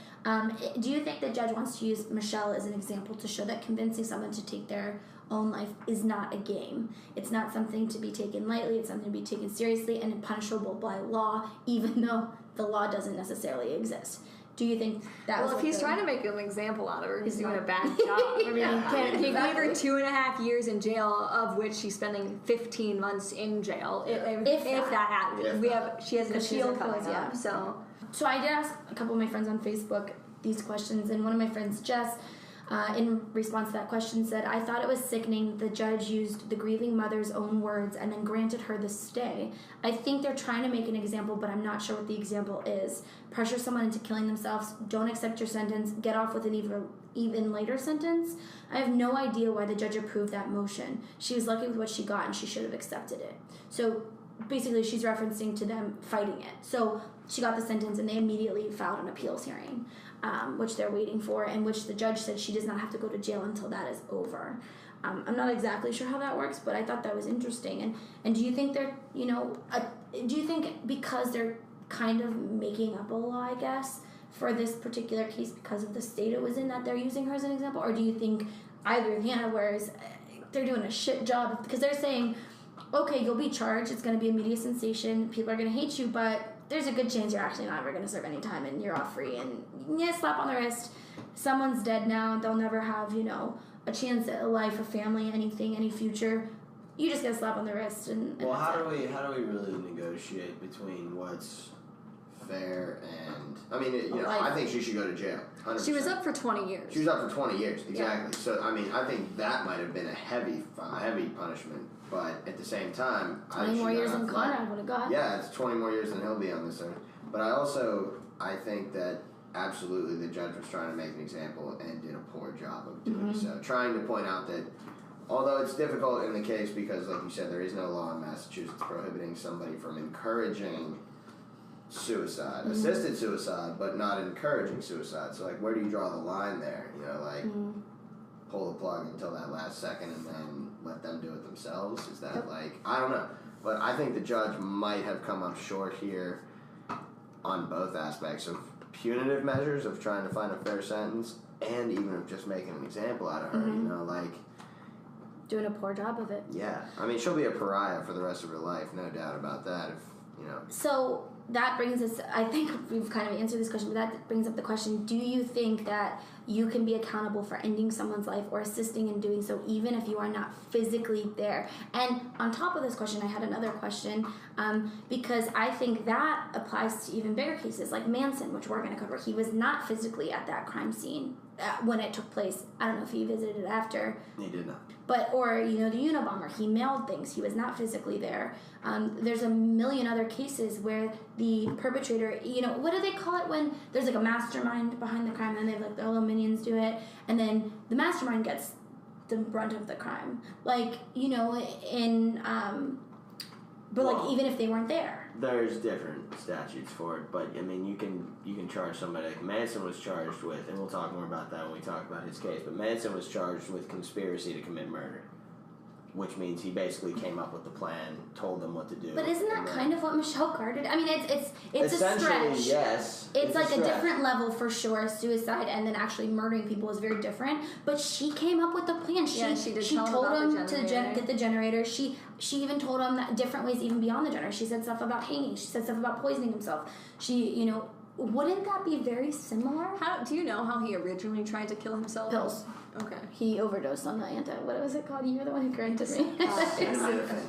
do you think the judge wants to use Michelle as an example to show that convincing someone to take their own life is not a game? It's not something to be taken lightly. It's something to be taken seriously and punishable by law, even though the law doesn't necessarily exist. Do you think that was Well, if what he's the- trying to make an example out of her, he's He's doing a not. bad job. I mean, Yeah, he gave her exactly. 2.5 years in jail, of which she's spending 15 months in jail. If that happens. If She has an Because she's appeal a coming cause, yeah. up, so... So I did ask a couple of my friends on Facebook these questions, and one of my friends, Jess, in response to that question said, I thought it was sickening the judge used the grieving mother's own words and then granted her the stay. I think they're trying to make an example, but I'm not sure what the example is. Pressure someone into killing themselves, don't accept your sentence, get off with an even later sentence. I have no idea why the judge approved that motion. She was lucky with what she got and she should have accepted it. So basically she's referencing to them fighting it. So she got the sentence and they immediately filed an appeals hearing, which they're waiting for, and which the judge said she does not have to go to jail until that is over. I'm not exactly sure how that works, but I thought that was interesting. And do you think they're, do you think because they're kind of making up a law, I guess, for this particular case because of the state it was in, that they're using her as an example? Or do you think, I agree with Hannah, whereas they're doing a shit job because they're saying, okay, you'll be charged, it's going to be a media sensation, people are going to hate you, but there's a good chance you're actually not ever going to serve any time and you're off free. And yeah, slap on the wrist, someone's dead now, they'll never have, a chance at a life, a family, anything, any future. You just get a slap on the wrist and Well, that's how it. do we really negotiate between what's fair and Life. I think she should go to jail. 100%. She was up for 20 years. She was up for 20 years, exactly. So I think that might have been a heavy punishment, but at the same time, 20 more years than Conrad would have got. Yeah, it's 20 more years than he'll be on this earth. But I think that absolutely the judge was trying to make an example and did a poor job of doing so. Trying to point out that although it's difficult in the case because, like you said, there is no law in Massachusetts prohibiting somebody from encouraging suicide, assisted suicide, but not encouraging suicide. So, where do you draw the line there? Pull the plug until that last second and then let them do it themselves? Is that I don't know. But I think the judge might have come up short here on both aspects of punitive measures of trying to find a fair sentence and even of just making an example out of her, Doing a poor job of it. yeah. I mean, she'll be a pariah for the rest of her life, no doubt about that, So that brings us, I think we've kind of answered this question, but that brings up the question, do you think that you can be accountable for ending someone's life or assisting in doing so even if you are not physically there? And on top of this question, I had another question, because I think that applies to even bigger cases like Manson, which we're going to cover. He was not physically at that crime scene when it took place. I don't know if he visited after. He did not. But, or, the Unabomber, he mailed things. He was not physically there. There's a million other cases where the perpetrator, what do they call it when there's a mastermind behind the crime and they have their little minions do it, and then the mastermind gets the brunt of the crime. Even if they weren't there. There's different statutes for it, but I mean, you can charge somebody. Like Manson was charged with, and we'll talk more about that when we talk about his case. But Manson was charged with conspiracy to commit murder, which means he basically came up with the plan, told them what to do. But isn't that kind of what Michelle Carter did? I mean, it's a essentially, stretch. yes. It's like a stretch. different level for sure. Suicide and then actually murdering people is very different. But she came up with the plan. She did She tell him told about him the to generator. get the generator. She even told him that different ways even beyond the generator. She said stuff about hanging. She said stuff about poisoning himself. She, wouldn't that be very similar? Do you know how he originally tried to kill himself? Pills. Okay. He overdosed on the what was it called? You're the one who granted me.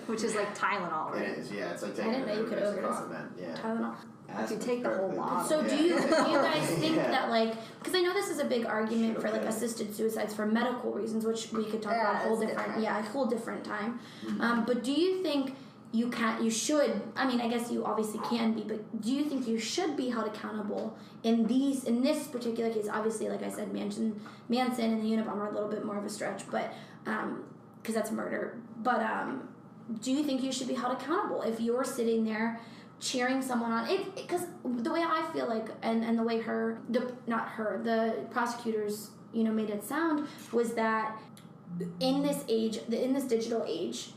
Which is like Tylenol, right? It is, yeah. It's like I taking didn't know you could overdose. Yeah. Tylenol. If you take the whole bottle. So do you guys think that because I know this is a big argument for Okay. assisted suicides for medical reasons, which we could talk about a whole different time. But do you think you should, I mean, I guess you obviously can be, but do you think you should be held accountable in this particular case? Obviously, like I said, Manson and the Unabomber are a little bit more of a stretch, but because that's murder. But do you think you should be held accountable if you're sitting there cheering someone on? Because the way I feel like, and the way the prosecutors, made it sound was that in this digital age,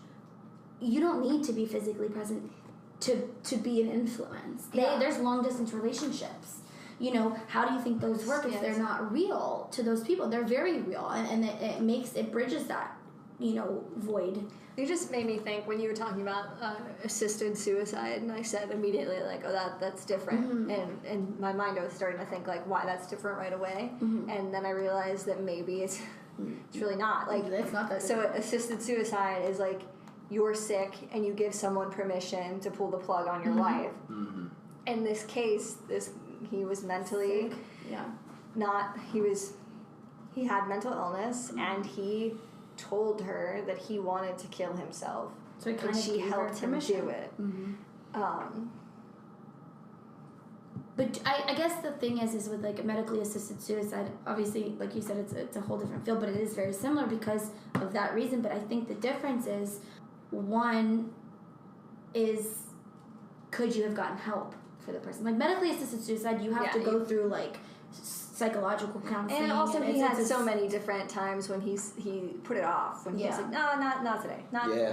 you don't need to be physically present to be an influence. There's long distance relationships. how do you think those work if they're not real to those people? They're very real, and it bridges that, void. You just made me think when you were talking about assisted suicide, and I said immediately, like, oh, that's different. Mm-hmm. And in my mind, I was starting to think, like, why that's different right away. Mm-hmm. And then I realized that maybe it's really not. Like, It's not that so different. assisted suicide is like you're sick and you give someone permission to pull the plug on your life. Mm-hmm. In this case, he was mentally Yeah. he had mental illness, and he told her that he wanted to kill himself. So it kind and of she gave her helped him permission. do it. But I guess the thing is with like medically assisted suicide, obviously, like you said, it's a whole different field, but it is very similar because of that reason. But I think the difference is, one is, could you have gotten help for the person? Like medically assisted suicide, you have to go through like psychological counseling. And also he had it's so many different times when he put it off. When he was like, no, not today.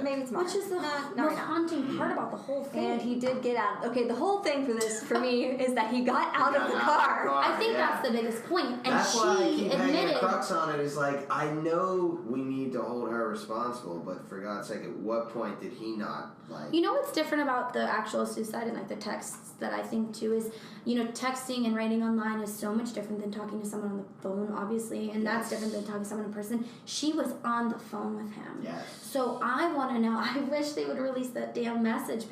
Maybe tomorrow. Which is the not most right now. haunting part about the whole thing. And he did get out. Okay, the whole thing for me is that he got out of the car. I think that's the biggest point. And that's why I she keep hanging a admitted. crux on it. Is like, I know we need to hold her responsible, but for God's sake, at what point did he not like? You know what's different about the actual suicide and like the texts that I think too is, texting and writing online is so much different than talking to someone on the phone, obviously, and that's different than talking to someone in person. She was on the phone with him. Yes. So I want to know, I wish they would release that damn message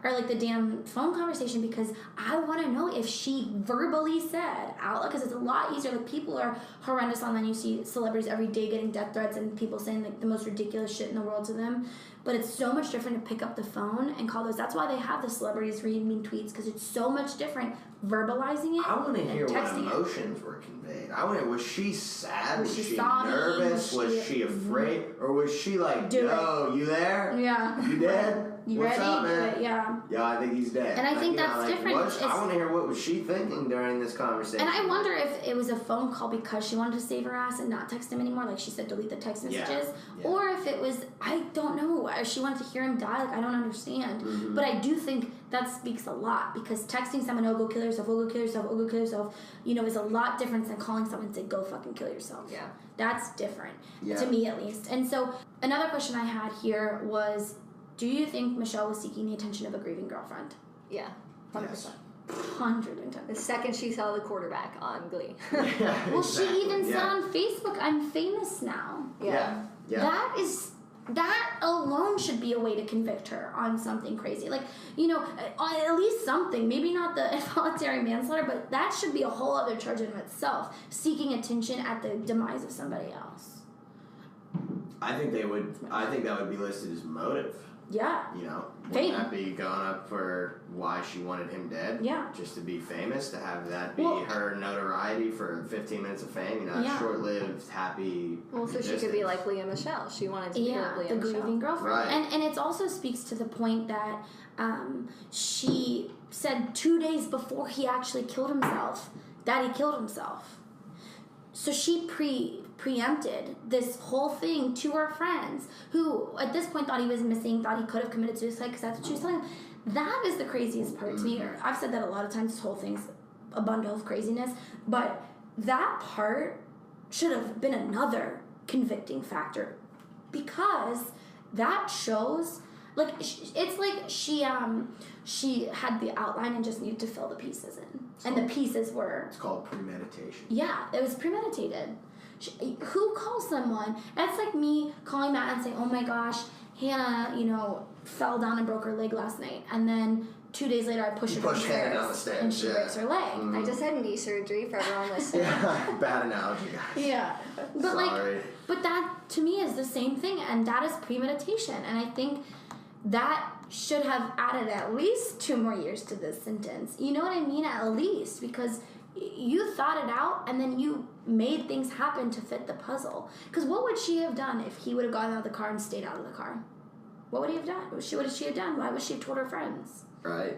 or like the damn phone conversation, because I want to know if she verbally said out loud, because it's a lot easier. Like, people are horrendous online. You see celebrities every day getting death threats and people saying like the most ridiculous shit in the world to them. But it's so much different to pick up the phone and call those. That's why they have the celebrities read mean tweets, because it's so much different verbalizing it. I want to than hear what texting it. emotions were conveyed. I want to. Was she sad? Was Was she she sobbing? nervous? Was she afraid? Or was she like, Do "Yo, you there? Yeah. You dead? You What's ready? up, Do man? it, yeah. Yeah, I think he's dead." And I think that's like, different. I It's- want to hear what was she thinking during this conversation. And I wonder if it was a phone call because she wanted to save her ass and not text him anymore. Like she said, delete the text messages. Yeah. Or if it was, I don't know, she wanted to hear him die. Like, I don't understand. Mm-hmm. But I do think that speaks a lot, because texting someone, oh, go kill yourself, oh, go kill yourself, oh, go kill yourself, is a lot different than calling someone to go fucking kill yourself. Yeah. That's different, Yeah. to me at least. And so another question I had here was, do you think Michelle was seeking the attention of a grieving girlfriend? Yeah, 100%. Yes. 110%. The second she saw the quarterback on Glee. Yeah, Well, she even said yeah. on Facebook, I'm famous now. Yeah. That alone should be a way to convict her on something crazy. Like, at least something. Maybe not the involuntary manslaughter, but that should be a whole other charge in itself. Seeking attention at the demise of somebody else. I think that would be listed as motive. Yeah. Wouldn't Fame. that be going up for why she wanted him dead? Yeah. Just to be famous, to have that be Well- her notoriety for 15 minutes of fame, Yeah. short-lived, happy Well, so she existence. could be like Leah Michelle. She wanted to be like Leah the Michelle. grieving girlfriend. Right. And it also speaks to the point that she said 2 days before he actually killed himself that he killed himself. So she preempted this whole thing to her friends, who at this point thought he was missing, thought he could have committed suicide because that's what she was telling them. That is the craziest part to me. I've said that a lot of times. This whole thing's a bundle of craziness, but that part should have been another convicting factor, because that shows, like, it's like she had the outline and just needed to fill the pieces in, and the pieces were, It's called premeditation. yeah, it was premeditated. Who calls someone? That's like me calling Matt and saying, oh my gosh, Hannah, fell down and broke her leg last night, and then 2 days later I push her Hannah down the stairs, and she yeah. breaks her leg. I just had knee surgery for everyone listening. Yeah, bad analogy, guys. Yeah, but Sorry. but that to me is the same thing, and that is premeditation, and I think that should have added at least 2 more years to this sentence. You know what I mean? At least, because you thought it out and then you made things happen to fit the puzzle. Because what would she have done if he would have gotten out of the car and stayed out of the car? What would he have done? What would she have done? Why would she have told her friends? Right.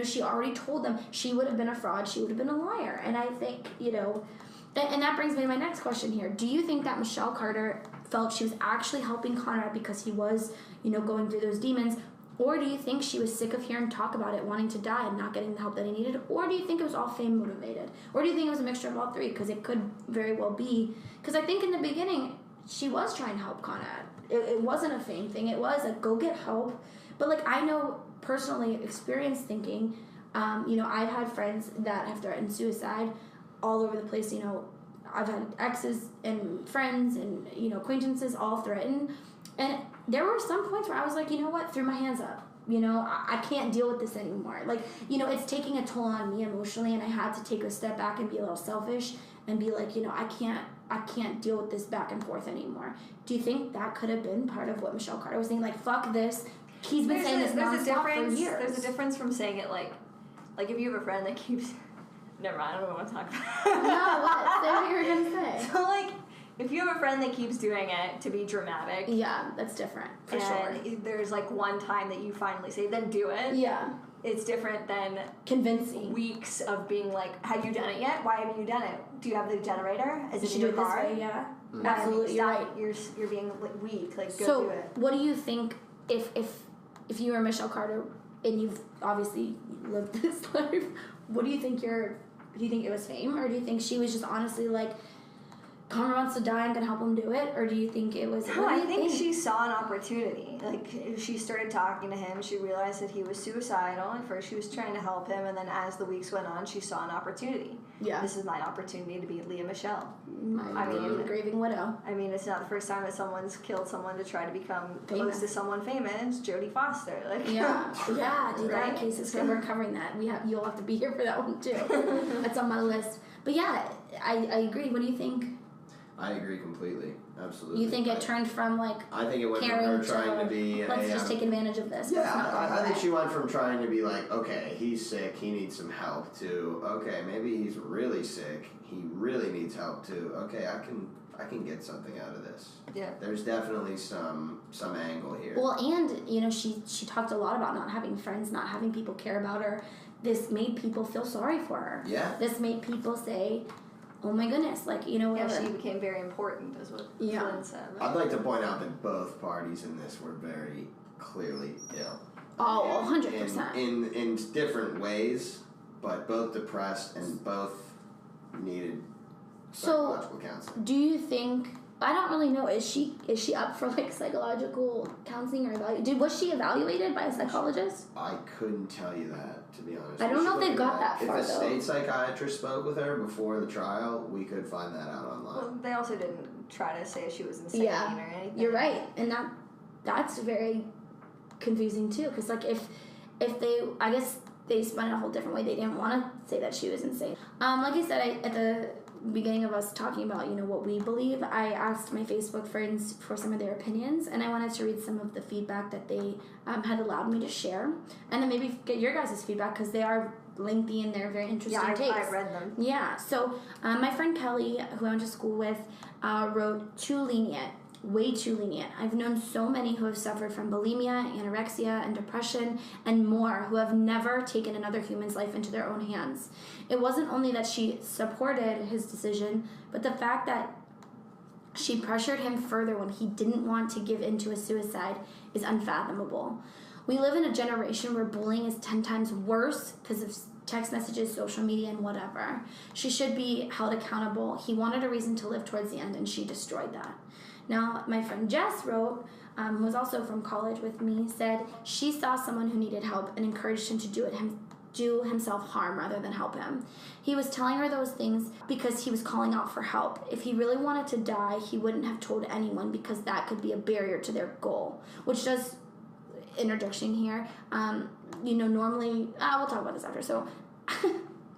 She already told them. She would have been a fraud. She would have been a liar. And I think, and that brings me to my next question here. Do you think that Michelle Carter felt she was actually helping Conrad because he was, going through those demons? Or do you think she was sick of hearing talk about it, wanting to die, and not getting the help that he needed? Or do you think it was all fame motivated? Or do you think it was a mixture of all three? Because it could very well be. Because I think in the beginning, she was trying to help Conrad. It wasn't a fame thing. It was like, go get help. But like, I know personally, experience thinking, I've had friends that have threatened suicide all over the place. I've had exes and friends and, acquaintances all threaten. And there were some points where I was like, you know what, threw my hands up. I can't deal with this anymore. Like, it's taking a toll on me emotionally, and I had to take a step back and be a little selfish and be like, I can't deal with this back and forth anymore. Do you think that could have been part of what Michelle Carter was saying? Like, fuck this. He's been saying this nonstop for years. There's a difference from saying it like if you have a friend that keeps... Never mind, I don't know what to talk about. No, what? Say what you were going to say. So, like, if you have a friend that keeps doing it to be dramatic... Yeah, that's different, for sure. And there's, like, one time that you finally say, then do it. Yeah. It's different than... Convincing. Weeks of being like, have you done it yet? Why haven't you done it? Do you have the generator? Is it in your car? This way, yeah. Absolutely, you're right. You're being like, weak. Like, go do it. So, what do you think if you were Michelle Carter and you've obviously lived this life, what do you think do you think it was fame, or do you think she was just honestly like, Connor wants to die, I'm gonna help him do it, or do you think it was... No, I think she saw an opportunity. Like, she started talking to him, she realized that he was suicidal. At first she was trying to help him, and then as the weeks went on, she saw an opportunity. Yeah. This is my opportunity to be Leah Michelle. I mean, the grieving widow. I mean, it's not the first time that someone's killed someone to try to become famous. Close to someone famous. Jodie Foster. Like, yeah, dude, right? that case is good. We're covering that. You'll have to be here for that one too. That's on my list. But yeah, I agree. What do you think? I agree completely. Absolutely. You think it turned from like... I think it went from her trying to be... Let's just take advantage of this. Yeah, I think she went from trying to be like, okay, he's sick, he needs some help, to, okay, maybe he's really sick, he really needs help, to, okay, I can get something out of this. Yeah. There's definitely some angle here. Well, and, she talked a lot about not having friends, not having people care about her. This made people feel sorry for her. Yeah. This made people say... Oh my goodness, like, whatever. Yeah, she became very important, is what Flynn said. I'd like to point out that both parties in this were very clearly ill. Oh, 100%. In different ways, but both depressed and both needed psychological counseling. Do you think... I don't really know. Is she up for like psychological counseling or was she evaluated by a psychologist? I couldn't tell you that, to be honest. I don't know if they've got that far, though. If a though. state psychiatrist spoke with her before the trial, we could find that out online. Well, they also didn't try to say she was insane or anything. You're right, and that's very confusing too. Because like if they, I guess they spun it a whole different way. They didn't want to say that she was insane. Like I said, at the beginning of us talking about what we believe, I asked my Facebook friends for some of their opinions, and I wanted to read some of the feedback that they had allowed me to share, and then maybe get your guys' feedback, because they are lengthy and they're very interesting takes. I've read them. Yeah, so my friend Kelly, who I went to school with, wrote, too lenient. Way too lenient. I've known so many who have suffered from bulimia, anorexia, and depression, and more, who have never taken another human's life into their own hands. It wasn't only that she supported his decision, but the fact that she pressured him further when he didn't want to give in to a suicide is unfathomable. We live in a generation where bullying is 10 times worse because of text messages, social media, and whatever. She should be held accountable. He wanted a reason to live towards the end, and she destroyed that. Now, my friend Jess wrote, who was also from college with me, said she saw someone who needed help and encouraged him to do himself harm rather than help him. He was telling her those things because he was calling out for help. If he really wanted to die, he wouldn't have told anyone, because that could be a barrier to their goal. Which does, interjection here, normally, we'll talk about this after, so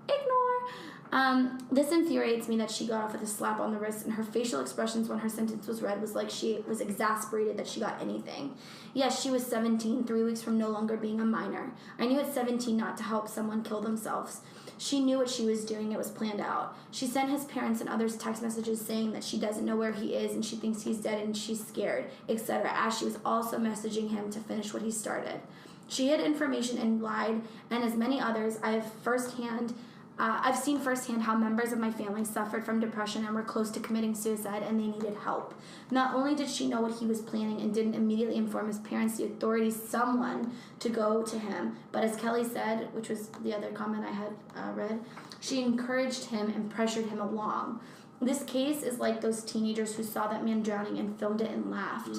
ignore. This infuriates me that she got off with a slap on the wrist, and her facial expressions when her sentence was read was like she was exasperated that she got anything. Yes, she was 17, 3 weeks from no longer being a minor. I knew at 17 not to help someone kill themselves. She knew what she was doing. It was planned out. She sent his parents and others text messages saying that she doesn't know where he is and she thinks he's dead and she's scared, etc., as she was also messaging him to finish what he started. She hid information and lied, and as many others, I have firsthand I've seen firsthand how members of my family suffered from depression and were close to committing suicide, and they needed help. Not only did she know what he was planning and didn't immediately inform his parents, the authorities, someone to go to him, but as Kelly said, which was the other comment I had read, she encouraged him and pressured him along. This case is like those teenagers who saw that man drowning and filmed it and laughed,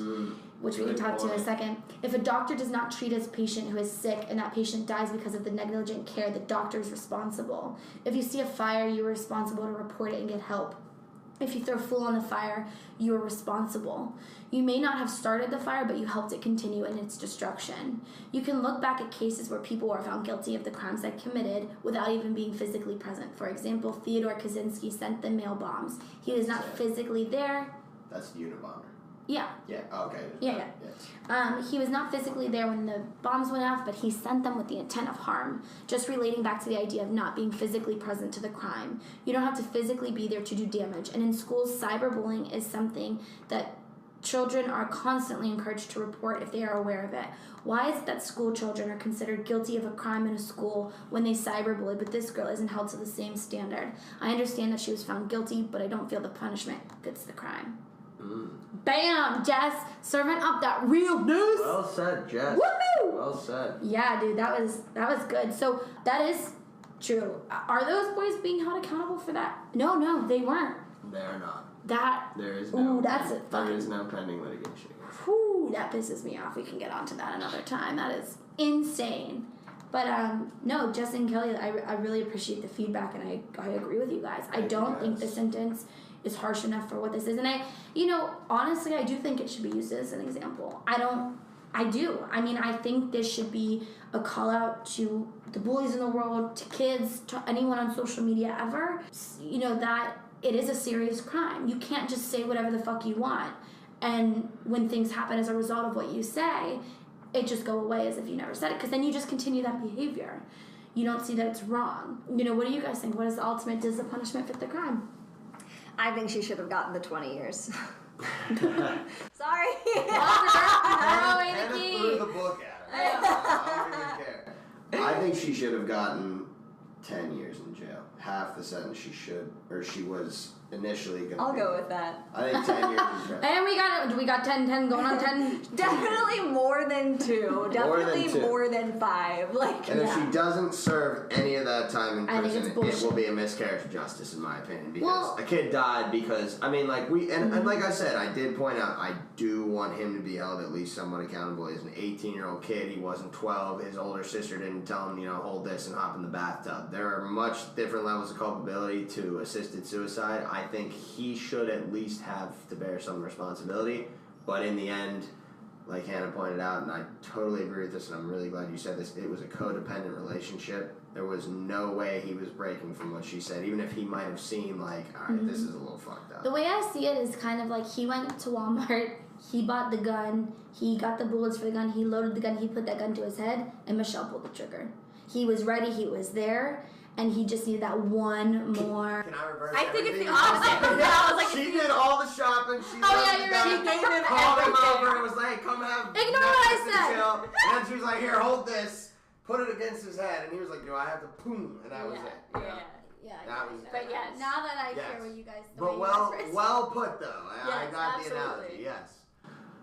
which we can talk to in a second. If a doctor does not treat his patient who is sick and that patient dies because of the negligent care, the doctor is responsible. If you see a fire, you are responsible to report it and get help. If you throw fuel on the fire, you are responsible. You may not have started the fire, but you helped it continue in its destruction. You can look back at cases where people were found guilty of the crimes they committed without even being physically present. For example, Theodore Kaczynski sent the mail bombs. He was not physically there. That's the Unabomber. Yeah. Yeah. Oh, okay. Yeah. He was not physically there when the bombs went off, but he sent them with the intent of harm, just relating back to the idea of not being physically present to the crime. You don't have to physically be there to do damage. And in schools, cyberbullying is something that children are constantly encouraged to report if they are aware of it. Why is it that school children are considered guilty of a crime in a school when they cyberbully, but this girl isn't held to the same standard? I understand that she was found guilty, but I don't feel the punishment fits the crime. Bam! Jess, serving up that real news. Well said, Jess. Woohoo! Well said. Yeah, dude, that was good. So that is true. Are those boys being held accountable for that? No, they weren't. They're not. There is no pending litigation. Whew, that pisses me off. We can get onto that another time. That is insane. But no, Jess and Kelly, I really appreciate the feedback, and I agree with you guys. I don't think the sentence is harsh enough for what this is. And honestly, I do think it should be used as an example. I do. I mean, I think this should be a call out to the bullies in the world, to kids, to anyone on social media ever, that it is a serious crime. You can't just say whatever the fuck you want. And when things happen as a result of what you say, it just go away as if you never said it, because then you just continue that behavior. You don't see that it's wrong. What do you guys think? What is the ultimate? Does the punishment fit the crime? I think she should have gotten the 20 years. Sorry. Hannah threw the book at her. I don't even care. I think she should have gotten 10 years in jail. Half the sentence she was initially going to I'll go with that. I think 10 years is right. And we got 10 going on 10. Definitely more than 2. Definitely more than 5. And if she doesn't serve any of that time in prison, it's bullshit. it will be a miscarriage of justice, in my opinion. Because a kid died because, and like I said, I did point out, I do want him to be held at least somewhat accountable. He's an 18-year-old kid. He wasn't 12. His older sister didn't tell him, hold this and hop in the bathtub. There are much different levels of culpability to assisted suicide. I think he should at least have to bear some responsibility. But in the end, like Hannah pointed out, and I totally agree with this, and I'm really glad you said this, it was a codependent relationship. There was no way he was breaking from what she said, even if he might have seen, all right, this is a little fucked up. The way I see it is kind of like he went to Walmart, he bought the gun, he got the bullets for the gun, he loaded the gun, he put that gun to his head, and Michelle pulled the trigger. He was ready, he was there, and he just needed that one more. Can I reverse I think it's everything? the opposite. I was like, She did all the shopping. She you're right. She gave him called him everything. over and was like, come have Ignore what I Netflix and said. chill. And then she was like, here, hold this. Put it against his head. And he was like, do I have to boom? And that was it. Yeah. That was But yes, now that I hear Yes. what you guys do. But well put, though. I Yes, got absolutely. the analogy, yes.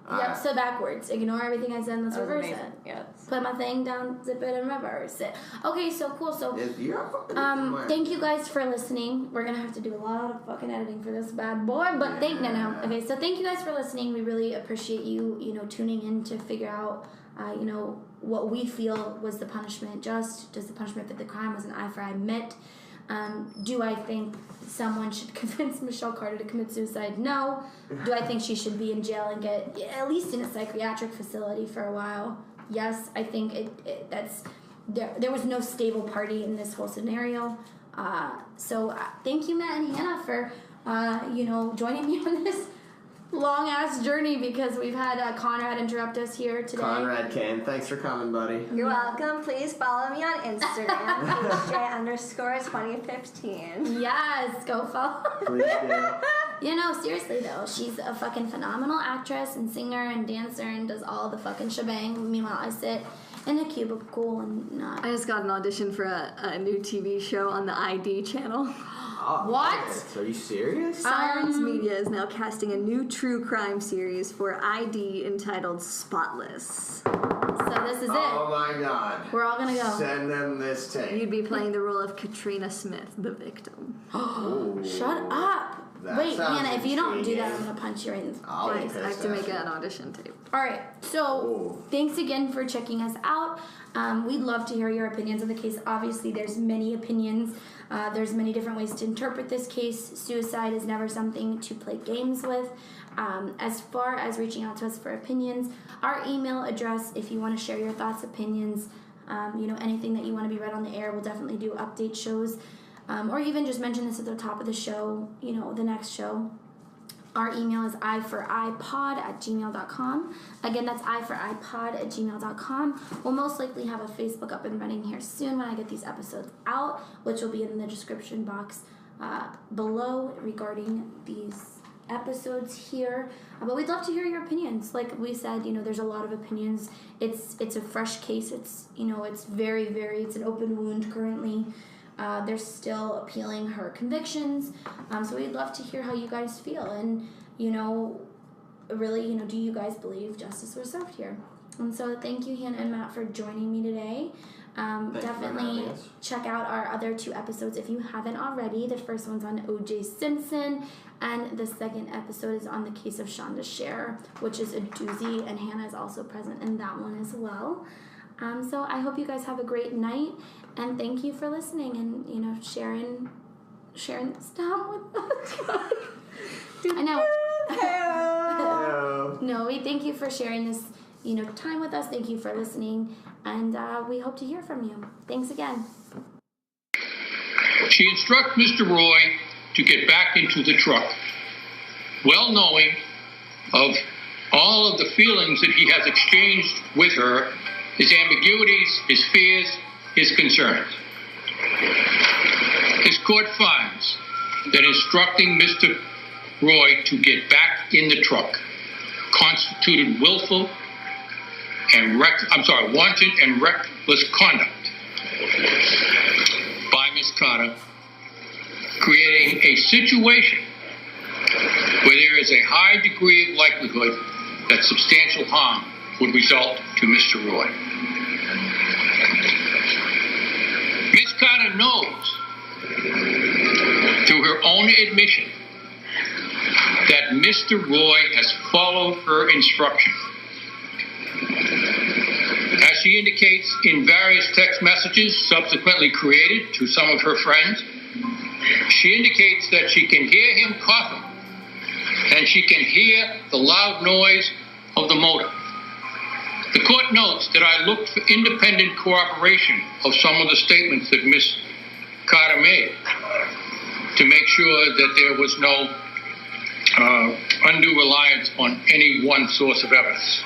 Yep, so backwards. Ignore everything I said and let's That was reverse amazing. it. Yes. Put my thing down, zip it, and reverse it. Okay, so cool. So, You're fucking thank you guys for listening. We're gonna have to do a lot of fucking editing for this bad boy, but no. Okay, so thank you guys for listening. We really appreciate you, tuning in to figure out, what we feel was the punishment just. Does the punishment fit the crime? Was an eye for eye meant? Do I think someone should convince Michelle Carter to commit suicide? No. Do I think she should be in jail and get at least in a psychiatric facility for a while? Yes. I think there was no stable party in this whole scenario. So thank you, Matt and Hannah, for joining me on this long ass journey, because we've had Conrad interrupt us here today. Conrad Kane, thanks for coming, buddy. You're welcome. Please follow me on Instagram, HJ_2015. Yes, go follow. Please do. Seriously though, she's a fucking phenomenal actress and singer and dancer and does all the fucking shebang. Meanwhile, I sit in a cubicle and not. I just got an audition for a new TV show on the ID channel. Oh, What? So are you serious? Sirens Media is now casting a new true crime series for ID entitled Spotless. So this is it. Oh my god. We're all gonna go. Send them this tape. You'd be playing the role of Katrina Smith, the victim. Ooh. Shut up. That Wait, sounds Hannah, if you don't do that, I'm intriguing. gonna punch you right in the I'll be face. pissed I have to make at an audition tape. All right, so Ooh. thanks again for checking us out. We'd love to hear your opinions on the case. Obviously, there's many opinions. There's many different ways to interpret this case. Suicide is never something to play games with. As far as reaching out to us for opinions, our email address, if you want to share your thoughts, opinions, anything that you want to be read on the air, we'll definitely do update shows. Or even just mention this at the top of the show, the next show. Our email is iforipod@gmail.com. Again, that's iforipod@gmail.com. We'll most likely have a Facebook up and running here soon when I get these episodes out, which will be in the description box below regarding these episodes here. But we'd love to hear your opinions. Like we said, there's a lot of opinions. It's a fresh case. It's very, very, it's an open wound currently. They're still appealing her convictions. So we'd love to hear how you guys feel. And, really, do you guys believe justice was served here? And so thank you, Hannah and Matt, for joining me today. Definitely having us. check out our other 2 episodes if you haven't already. The first one's on O.J. Simpson, and the second episode is on the case of Shonda Scher, which is a doozy, and Hannah is also present in that one as well. So I hope you guys have a great night, and thank you for listening and sharing this time with us. I know. Hello. No, we thank you for sharing this time with us. Thank you for listening, and we hope to hear from you. Thanks again. She instructs Mr. Roy to get back into the truck, well knowing of all of the feelings that he has exchanged with her, his ambiguities, his fears, his concerns. This court finds that instructing Mr. Roy to get back in the truck constituted willful and wanton and reckless conduct by Ms. Carter, creating a situation where there is a high degree of likelihood that substantial harm would result to Mr. Roy. Ms. Carter knows, through her own admission, that Mr. Roy has followed her instruction. As she indicates in various text messages subsequently created to some of her friends, she indicates that she can hear him coughing, and she can hear the loud noise of the motor. The court notes that I looked for independent corroboration of some of the statements that Ms. Carter made to make sure that there was no undue reliance on any one source of evidence.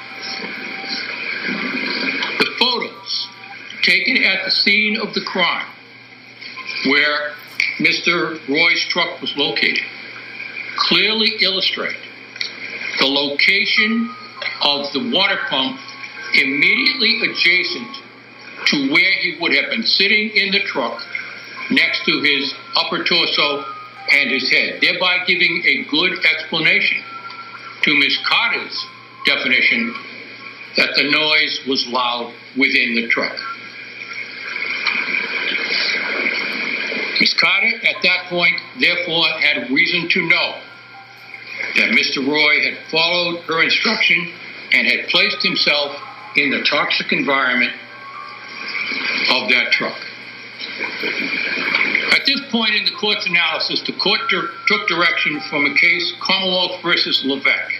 The photos taken at the scene of the crime, where Mr. Roy's truck was located, clearly illustrate the location of the water pump immediately adjacent to where he would have been sitting in the truck next to his upper torso and his head, thereby giving a good explanation to Ms. Carter's definition that the noise was loud within the truck. Ms. Carter, at that point, therefore, had reason to know that Mr. Roy had followed her instruction and had placed himself in the toxic environment of that truck. At this point in the court's analysis, the court took direction from a case, Commonwealth versus Levesque.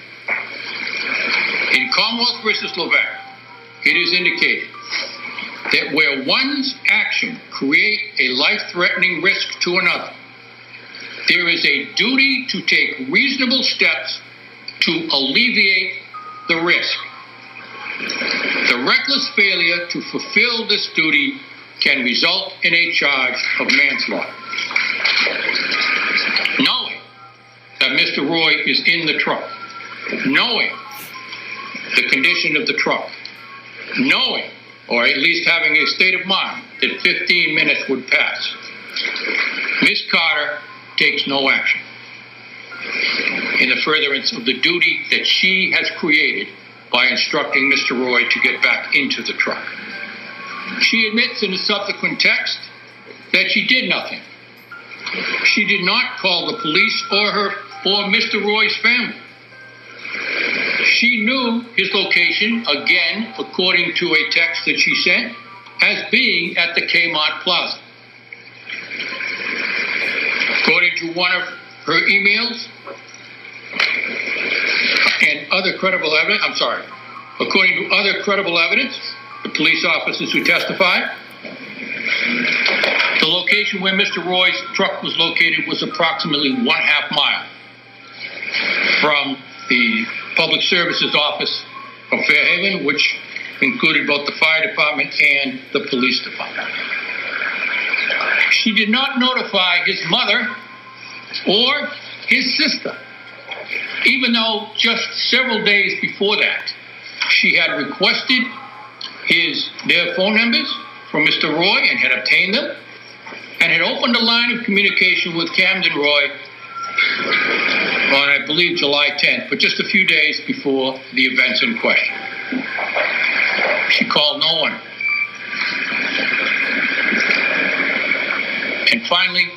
In Commonwealth versus Levesque, it is indicated that where one's action create a life-threatening risk to another, there is a duty to take reasonable steps to alleviate the risk. The reckless failure to fulfill this duty can result in a charge of manslaughter. Knowing that Mr. Roy is in the truck, knowing the condition of the truck, knowing or at least having a state of mind, that 15 minutes would pass. Ms. Carter takes no action in the furtherance of the duty that she has created by instructing Mr. Roy to get back into the truck. She admits in a subsequent text that she did nothing. She did not call the police or Mr. Roy's family. She knew his location, again, according to a text that she sent, as being at the Kmart Plaza. According to one of her emails and other credible evidence, according to other credible evidence, the police officers who testified, the location where Mr. Roy's truck was located was approximately 1/2 mile from the Public Services Office of Fairhaven, which included both the fire department and the police department. She did not notify his mother or his sister, even though just several days before that, she had requested their phone numbers from Mr. Roy and had obtained them, and had opened a line of communication with Camden Roy on, I believe, July 10th, but just a few days before the events in question. She called no one. And finally,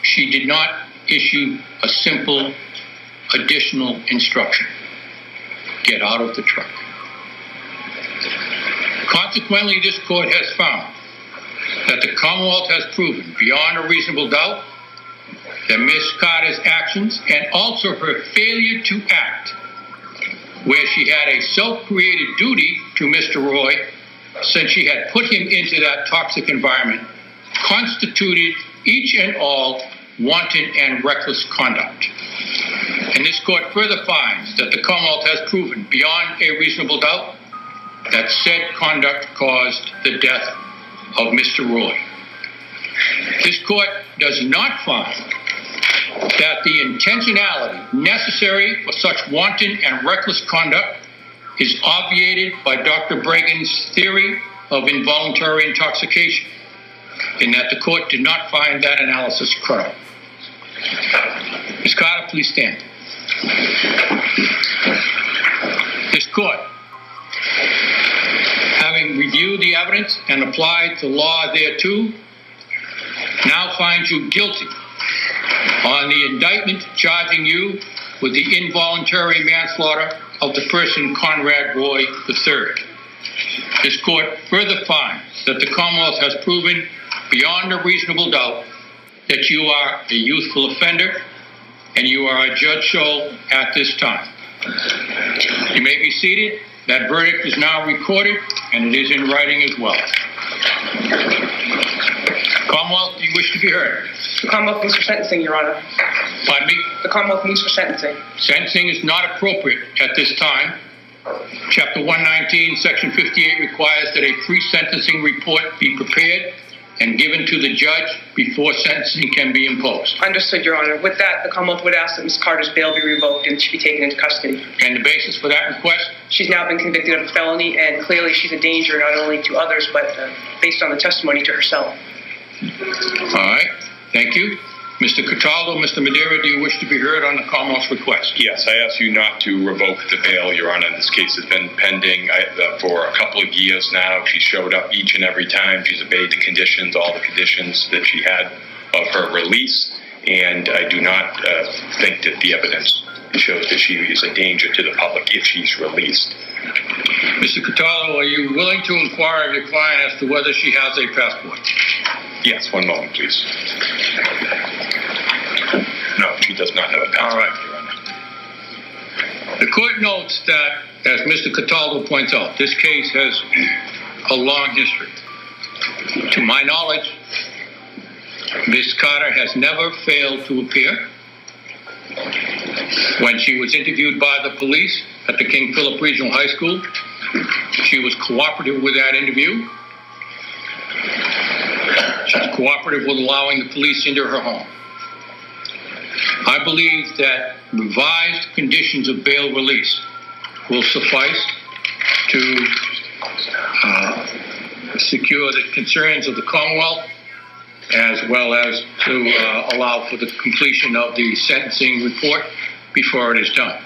she did not issue a simple additional instruction: get out of the truck. Consequently, this court has found that the Commonwealth has proven beyond a reasonable doubt that Ms. Carter's actions and also her failure to act, where she had a self-created duty to Mr. Roy since she had put him into that toxic environment, constituted each and all wanton and reckless conduct. And this court further finds that the Commonwealth has proven beyond a reasonable doubt that said conduct caused the death of Mr. Roy. This court does not find that the intentionality necessary for such wanton and reckless conduct is obviated by Dr. Bragan's theory of involuntary intoxication, in that the court did not find that analysis credible. Ms. Carter, please stand. This court, having reviewed the evidence and applied the law thereto, now finds you guilty on the indictment charging you with the involuntary manslaughter of the person Conrad Roy III. This court further finds that the Commonwealth has proven beyond a reasonable doubt that you are a youthful offender and you are a Judge Scholl at this time. You may be seated. That verdict is now recorded and it is in writing as well. Commonwealth, do you wish to be heard? The Commonwealth moves for sentencing, Your Honor. Pardon me? The Commonwealth moves for sentencing. Sentencing is not appropriate at this time. Chapter 119, Section 58 requires that a pre-sentencing report be prepared and given to the judge before sentencing can be imposed. Understood, Your Honor. With that, the Commonwealth would ask that Ms. Carter's bail be revoked and she be taken into custody. And the basis for that request? She's now been convicted of a felony, and clearly she's a danger not only to others, but based on the testimony, to herself. All right. Thank you. Mr. Cataldo, Mr. Madeira, do you wish to be heard on the Commonwealth's request? Yes, I ask you not to revoke the bail, Your Honor. This case has been pending for a couple of years now. She showed up each and every time. She's obeyed the conditions, all the conditions that she had of her release, and I do not think that the evidence shows that she is a danger to the public if she's released. Mr. Cataldo, are you willing to inquire of your client as to whether she has a passport? Yes, one moment, please. No, she does not have a passport. All right. Your Honor. The court notes that, as Mr. Cataldo points out, this case has a long history. To my knowledge, Ms. Carter has never failed to appear. When she was interviewed by the police at the King Philip Regional High School, she was cooperative with that interview. She was cooperative with allowing the police into her home. I believe that revised conditions of bail release will suffice to secure the concerns of the Commonwealth, as well as to allow for the completion of the sentencing report before it is done.